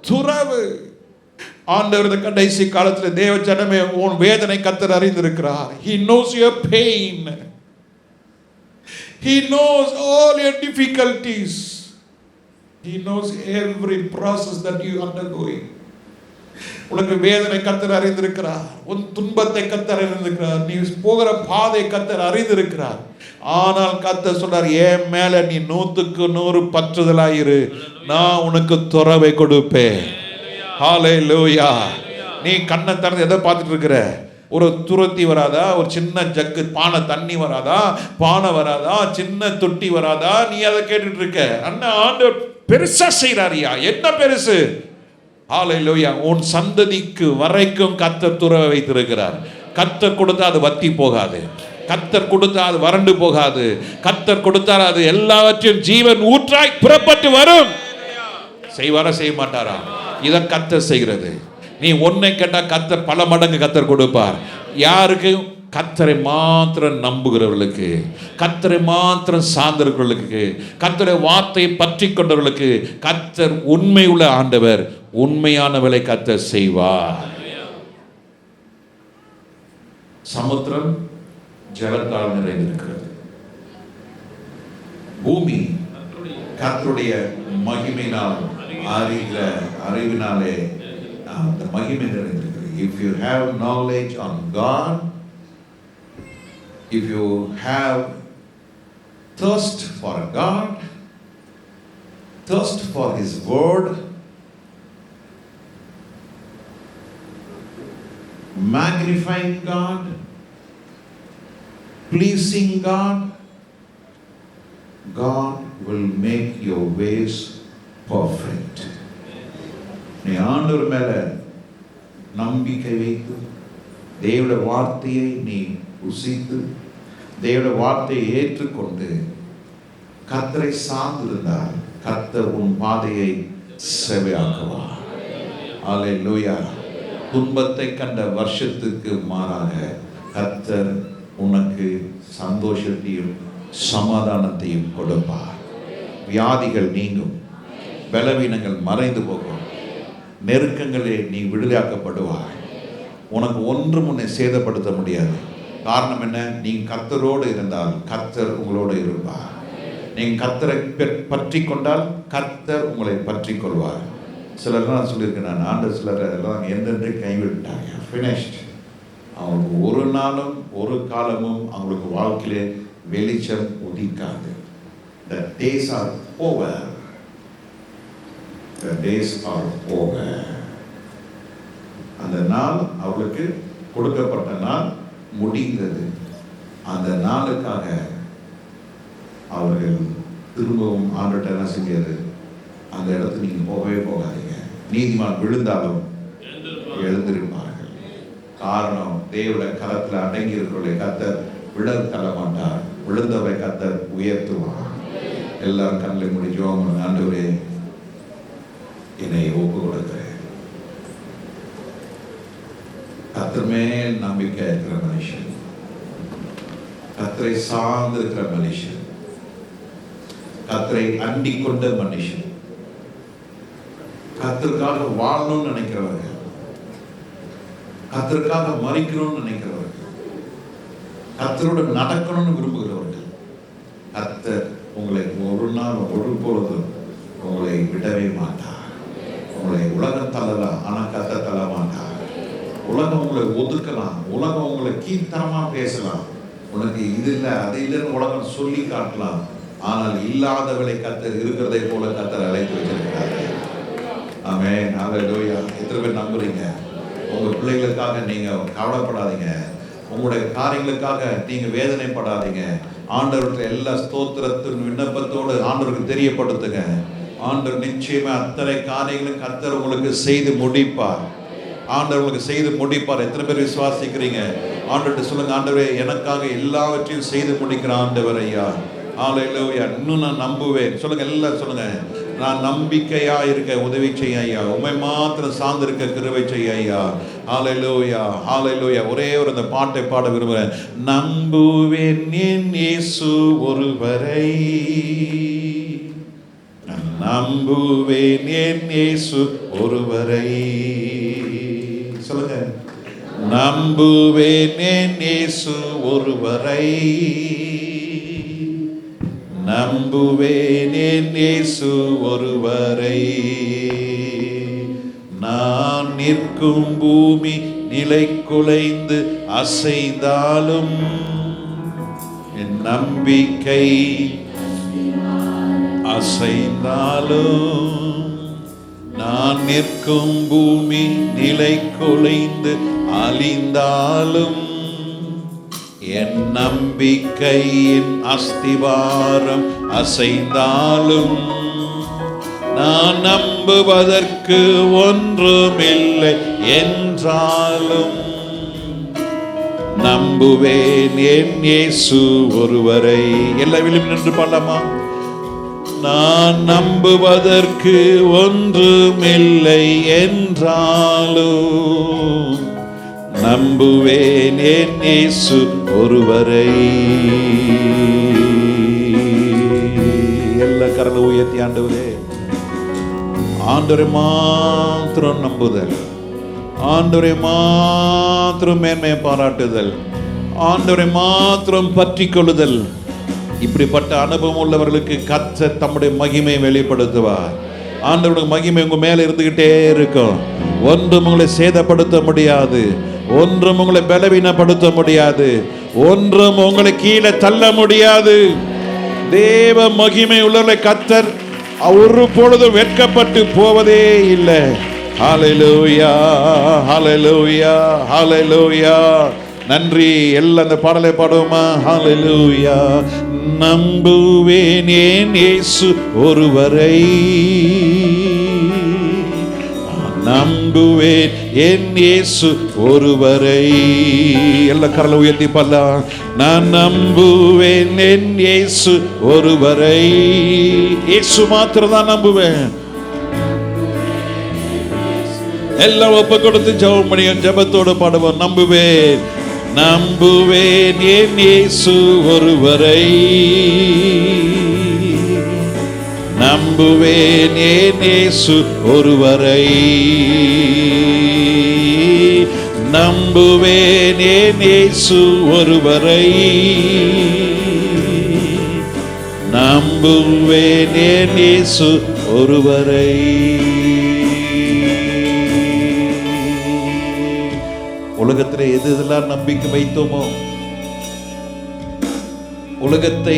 துறவு. ஆண்டவர் இந்த கடைசி காலத்தில் தேவ ஜனமே உன் வேதனை கர்த்தர் அறிந்திருக்கிறார். He knows your pain. He knows all your difficulties. He knows every process that you undergoing. உனக்கு வேதனை கர்த்தர் அறிந்திருக்கிறார், உன் துன்பத்தை கர்த்தர் அறிந்திருக்கிறார், நீ போகிற பாதை கர்த்தர் அறிந்திருக்கிறார். ஆனால் கர்த்தர் சொல்றார், என் மேல நீ 100க்கு 100 பற்றுதலாயிரு, நான் உனக்கு துறவை கொடுப்பேன். ஹல்லேலூயா. நீ கண்ணை திறந்து எதை பார்த்துட்டு இருக்கிற? ஒரு துருத்தி வராதா? ஒரு சின்ன ஜக்கு பானை தண்ணி வராதா? பானை வராதா? சின்ன தொட்டி வராதா? நீ அதை கேட்டுட்டு இருக்க. அண்ணா ஆண்டவர் பெருசா செய்றாரியா. என்ன பெருசு? ஹல்லேலூயா. உன் சந்ததிக்கு வரைக்கும் கர்த்தர் துறவை வைத்திருக்கிறார். கர்த்தர் கொடுத்தா அது வத்தி போகாது, கர்த்தர் கொடுத்தா அது வறண்டு போகாது, கர்த்தர் கொடுத்தால் அது எல்லாவற்றையும் ஜீவன் ஊற்றாய் புறப்பட்டு வரும். செய்வாரா செய்ய மாட்டாரா? இதை கர்த்தர் செய்கிறது. நீ ஒன்னை கேட்டா கர்த்தர் பல மடங்கு கர்த்தர் கொடுப்பார். யாருக்கு? கர்த்தரை மாத்திரம் நம்புகிறவர்களுக்கு, கர்த்தரை மாத்திரம் சார்ந்தவர்களுக்கு, கர்த்தரை வார்த்தையை பற்றி கொண்டவர்களுக்கு கர்த்தர் உண்மை உள்ள ஆண்டவர். உண்மையான வேலை கர்த்தர் செய்வார். சமுத்திரம் ஜலத்தால் நிறைந்திருக்கிறது. பூமி கர்த்தருடைய மகிமையினால் அறிவினாலே அந்த மகிமை நிறைந்திருக்கிறது. If you have knowledge on God, if you have thirst for God, thirst for His word, magnifying God, pleasing God, God will make your ways perfect. நீ ஆண்டவர் மேல நம்பிக்கை வைத்து தேவனுடைய வார்த்தையை நீ ருசித்து தேவனுடைய வார்த்தையை ஏற்றுக்கொண்டு கர்த்தரை சார்ந்திருந்தால் கர்த்தர் உன் பாதையை செவ்வையாக்குவார். அல்லேலூயா. துன்பத்தை கண்ட வருஷத்துக்கு மாறாக கர்த்தர் உனக்கு சந்தோஷத்தையும் சமாதானத்தையும் கொடுப்பார். வியாதிகள் நீங்கும், பலவீனங்கள் மறைந்து போகும், நெருக்கங்களே நீ விடுதலையாக்கப்படுவாய். உனக்கு ஒன்று முன்னே சேதப்படுத்த முடியாது. காரணம் என்ன? நீ கர்த்தரோடு இருந்தால் கர்த்தர் உங்களோடு இருப்பார். நீங்கள் கர்த்தரை பற்றி கொண்டால் கர்த்தர் உங்களை பற்றி கொள்வார். சிலர்லாம் சொல்லியிருக்கேன் நான், ஆண்டு சிலர் எல்லாம் எந்தென்று கைவிட்டாங்க, ஃபினிஷ்ட். அவங்களுக்கு ஒரு நாளும் ஒரு காலமும் அவங்களுக்கு வாழ்க்கையிலே வெளிச்சம் உதிக்காது. The days are over. The days are over. அந்த நாள் அவளுக்கு கொடுக்கப்பட்ட நாள் முடிந்தது. அந்த நாளுக்காக அவர்கள் திரும்பவும் ஆண்டவர்ட்ட என்ன செஞ்சாரு? அந்த இடத்துக்கு நீங்க போகவே போகாதீங்க. நீதிமான் விழுந்தாலும் எழுந்திருப்பார்கள். காரணம், தேவனுடைய கரத்தில் அடங்கி இருக்கிறவர்களை கர்த்தர் விழல் தள்ள மாட்டார். விழுந்தவை கர்த்தர் உயர்த்துவார். எல்லாரும் கண்ணில் மூடி ஜெபம் பண்ணுங்க. ஆண்டவரே, என்னை ஒப்பு கொடுக்கிறேன். கர்த்தர் மேல் நம்பிக்கை இருக்கிற மனுஷன், கர்த்தரை சார்ந்து இருக்கிற மனுஷன், கர்த்தரை அண்டிக் கொண்ட மனுஷன், கர்த்தருக்காக வாழணும்னு நினைக்கிறவர்கள், கர்த்தருக்காக மறிக்கணும்னு நினைக்கிறவர்கள், கர்த்தரோடு நடக்கணும்னு விரும்புகிறவர்கள், கர்த்தர் உங்களை ஒரு நாள் ஒரு பொழுதும் உங்களை விடவே மாட்டார். உங்களை உலகம் தள்ளலாம், ஆனால் கர்த்தர் தள்ள மாட்டார். உலகம் உங்களை ஒதுக்கலாம், உலகம் உங்களை கீழ்த்தரமா பேசலாம், உனக்கு இது இல்லை அது இல்லைன்னு உலகம் சொல்லி காட்டலாம். ஆனால் இல்லாதவளை கர்த்தர் இருக்கிறதை போல கர்த்தர் அழைத்து வச்சிருக்கிறார். ஆமென். ஹல்லேலூயா. எத்தனை பேர் நம்புறீங்க? உங்க பிள்ளைகளுக்காக நீங்க கவலைப்படாதீங்க, உங்களுடைய காரியங்களுக்காக நீங்க வேதனைப்படாதீங்க. ஆண்டவருக்கு எல்லா ஸ்தோத்திரத்தின் விண்ணப்பத்தோடு ஆண்டவருக்கு தெரியப்படுத்துங்க. ஆண்டவர் நிச்சயமா அத்தனை காரியங்களும் கர்த்தர் உங்களுக்கு செய்து முடிப்பார். ஆண்டவர் உங்களுக்கு செய்து முடிப்பார். எத்தனை பேர் விசுவாசிக்கிறீங்க? ஆண்டவர்கிட்ட சொல்லுங்க, ஆண்டவரே எனக்காக எல்லாவற்றையும் செய்து முடிக்கிற ஆண்டவர் ஐயா. ஹல்லேலூயா. இன்னும் நான் நம்புவேன். சொல்லுங்க, எல்லாம் சொல்லுங்க. நான் நம்பிக்கையா இருக்க உதவி செய்ய ஐயா. உம்மை மாத்திரம் சார்ந்திருக்க கிருபை செய்ய ஐயா. ஹல்லேலூயா, ஹல்லேலூயா. ஒரே ஒரு அந்த பாட்டை பாட விரும்புகிறேன். நம்புவேன் என் இயேசு ஒருவரை, நம்புவேன் என் இயேசு ஒருவரை. சொல்லுங்க, நம்புவேன் என் இயேசு ஒருவரை, நம்புவேன் என் இயேசு ஒருவரை. நான் நிற்கும் பூமி நிலை குலைந்து அசைந்தாலும் என் நம்பிக்கை அசைந்தாலும், நான் நிற்கும் பூமி நிலை குலைந்து அழிந்தாலும் என் நம்பிக்கையின் அஸ்திவாரம் அசைந்தாலும், நான் நம்புவதற்கு ஒன்றுமில்லை என்றாலும் நம்புவேன் என் இயேசு ஒருவரை. எல்லா விழும் நின்று பாடலாமா? நான் நம்புவதற்கு ஒன்றுமில்லை என்றாலும் நம்புவேன் என் இயேசு ஒருவரை. எல்லா கரங்களை உயர்த்தி ஆண்டவரே, ஆண்டவரை மாத்திரம் நம்புதல், ஆண்டவரை மாத்திரம் மேன்மையை பாராட்டுதல், ஆண்டவரை மாத்திரம் பற்றி கொள்ளுதல். இப்படிப்பட்ட அனுபவம் உள்ளவர்களுக்கு கர்த்தர் தம்முடைய மகிமை வெளிப்படுத்துவார். ஆண்டவருடைய மகிமை உங்க மேல இருந்துகிட்டே இருக்கும். ஒன்றும் உங்களை சேதப்படுத்த முடியாது, ஒன்றும் உங்களை பலவீனப்படுத்த முடியாது, ஒன்றும் உங்களை கீழே தள்ள முடியாது. தேவ மகிமை உள்ளவர்களை கர்த்தர் ஒரு பொழுதும் வெட்கப்பட்டு போவதே இல்லை. ஹல்லேலூயா, ஹல்லேலூயா, ஹல்லேலூயா. நன்றி. எல்லாம் அந்த பாடலை பாடுவோமா? ஹல்லேலூயா. நம்புவேன் என் இயேசு ஒருவரை, நம்புவேன் என் இயேசு ஒருவரை. எல்லா கரலை உயர்த்தி பாடலாம். நான் நம்புவேன் என் இயேசு ஒருவரை. இயேசு மாத்திரம் தான் நம்புவேன். எல்லாம் ஒப்பு கொடுத்து ஜெபம் பண்ணி ஜெபத்தோடு பாடுவோம். நம்புவேன், நம்புவேன் என் இயேசு ஒருவரை, நம்புவேன் என் இயேசு ஒருவரை, நம்புவேன் என் இயேசு ஒருவரை, நம்புவேன் என் இயேசு ஒருவரை. உலகத்திலே எது எதெல்லாம் நம்பிக்கை வைத்தோமோ, உலகத்தை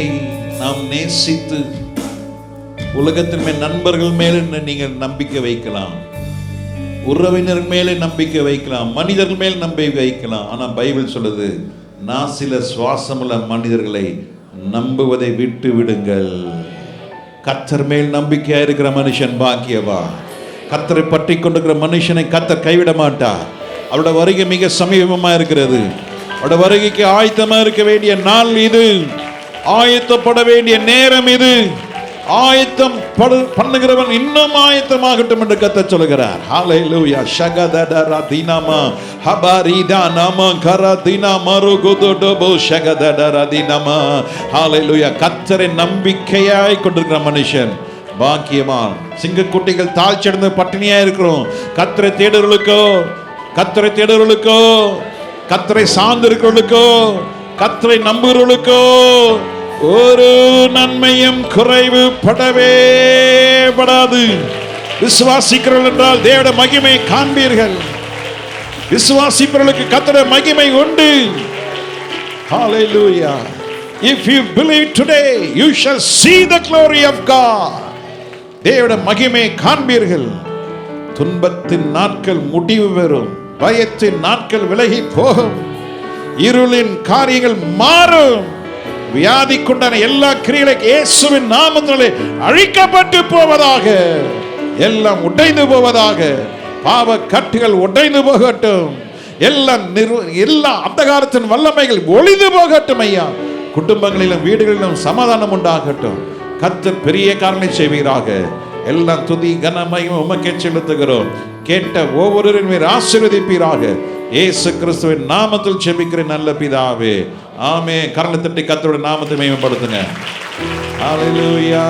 நாம் நேசித்து உலகத்தின் மேல் நண்பர்கள் மேல நீங்கள் நம்பிக்கை வைக்கலாம், உறவினர் மேலே நம்பிக்கை வைக்கலாம், மனிதர்கள் மேல் நம்பிக்கை வைக்கலாம். ஆனா பைபிள் சொல்லுது, நான் சில சுவாசமுள்ள மனிதர்களை நம்புவதை விட்டு விடுங்கள். கர்த்தர் மேல் நம்பிக்கையா இருக்கிற மனுஷன் பாக்கியவா. கர்த்தரை பற்றி கொண்டிருக்கிற மனுஷனை கர்த்தர் கைவிட மாட்டார். அவருடைய வருகை மிக சமீபமா இருக்கிறது. அவருடைய வருகைக்கு ஆயத்தமா இருக்க வேண்டிய நாள் இது, ஆயத்தப்பட வேண்டிய நேரம் இது. ஆயத்தம் பண்ணுகிறவன் இன்னும் ஆயத்தமாகட்டும் என்று கர்த்தர் சொல்கிறார். ஹல்லேலூயா. ஷகதடரா தினமா ஹபரிதா நம கரதினா மருகுதுடபோ ஷகதடரா தினமா. ஹல்லேலூயா. கர்த்தரை நம்பிக்கையாய் கொண்டிருக்கிற மனுஷன் பாக்கியவான். சிங்கக்குட்டிகள் தாழ்ச்சியடைந்து பட்டினியா இருக்கிறோம். கர்த்தரை தேடுறவர்களுக்கோ, கர்த்தரை தேடுறவர்களுக்கோ, கர்த்தரை சார்ந்திருக்கிறவர்களுக்கோ, கர்த்தரை நம்புகிறவர்களுக்கோ ஒரு நன்மையும் குறைவு படவே படாது. விசுவாசிக்கிறவர்கள் என்றால் தேவனுடைய மகிமை காண்பீர்கள். விசுவாசிப்பவர்களுக்கு கர்த்தருடைய மகிமை உண்டு. Hallelujah. If you believe today, you shall see the glory of God. தேவனுடைய மகிமை காண்பீர்கள். துன்பத்தின் நாட்கள் முடிவு பெறும், பயத்தின் நாட்கள் விலகி போகும், இருளின் காரியங்கள் மாறும், வியாதி கொண்டான எல்லா கிரியைகளும் இயேசுவின் நாமத்தினாலே அழிக்கப்பட்டு போவதாக, எல்லாம் உடைந்து போவதாக, பாவ கட்டுகள் உடைந்து போகட்டும், எல்லா அந்தகாரத்தின் வல்லமைகள் ஒளிந்து போகட்டும் ஐயா. குடும்பங்களிலும் வீடுகளிலும் சமாதானம் உண்டாகட்டும். கர்த்தர் பெரிய காரியங்களை செய்வீராக. எல்லாம் துதி கனமையும் உமக்கே செலுத்துகிறோம். கேட்ட ஒவ்வொருவரின் மேல் ஆசீர்வதிப்பீராக. இயேசு கிறிஸ்துவின் நாமத்தில் ஜெபிக்கிற நல்ல பிதாவே, ஆமென். கரங்களை தட்டி கர்த்தருடைய நாமத்தை மகிமைப்படுத்துங்க. ஹல்லேலூயா.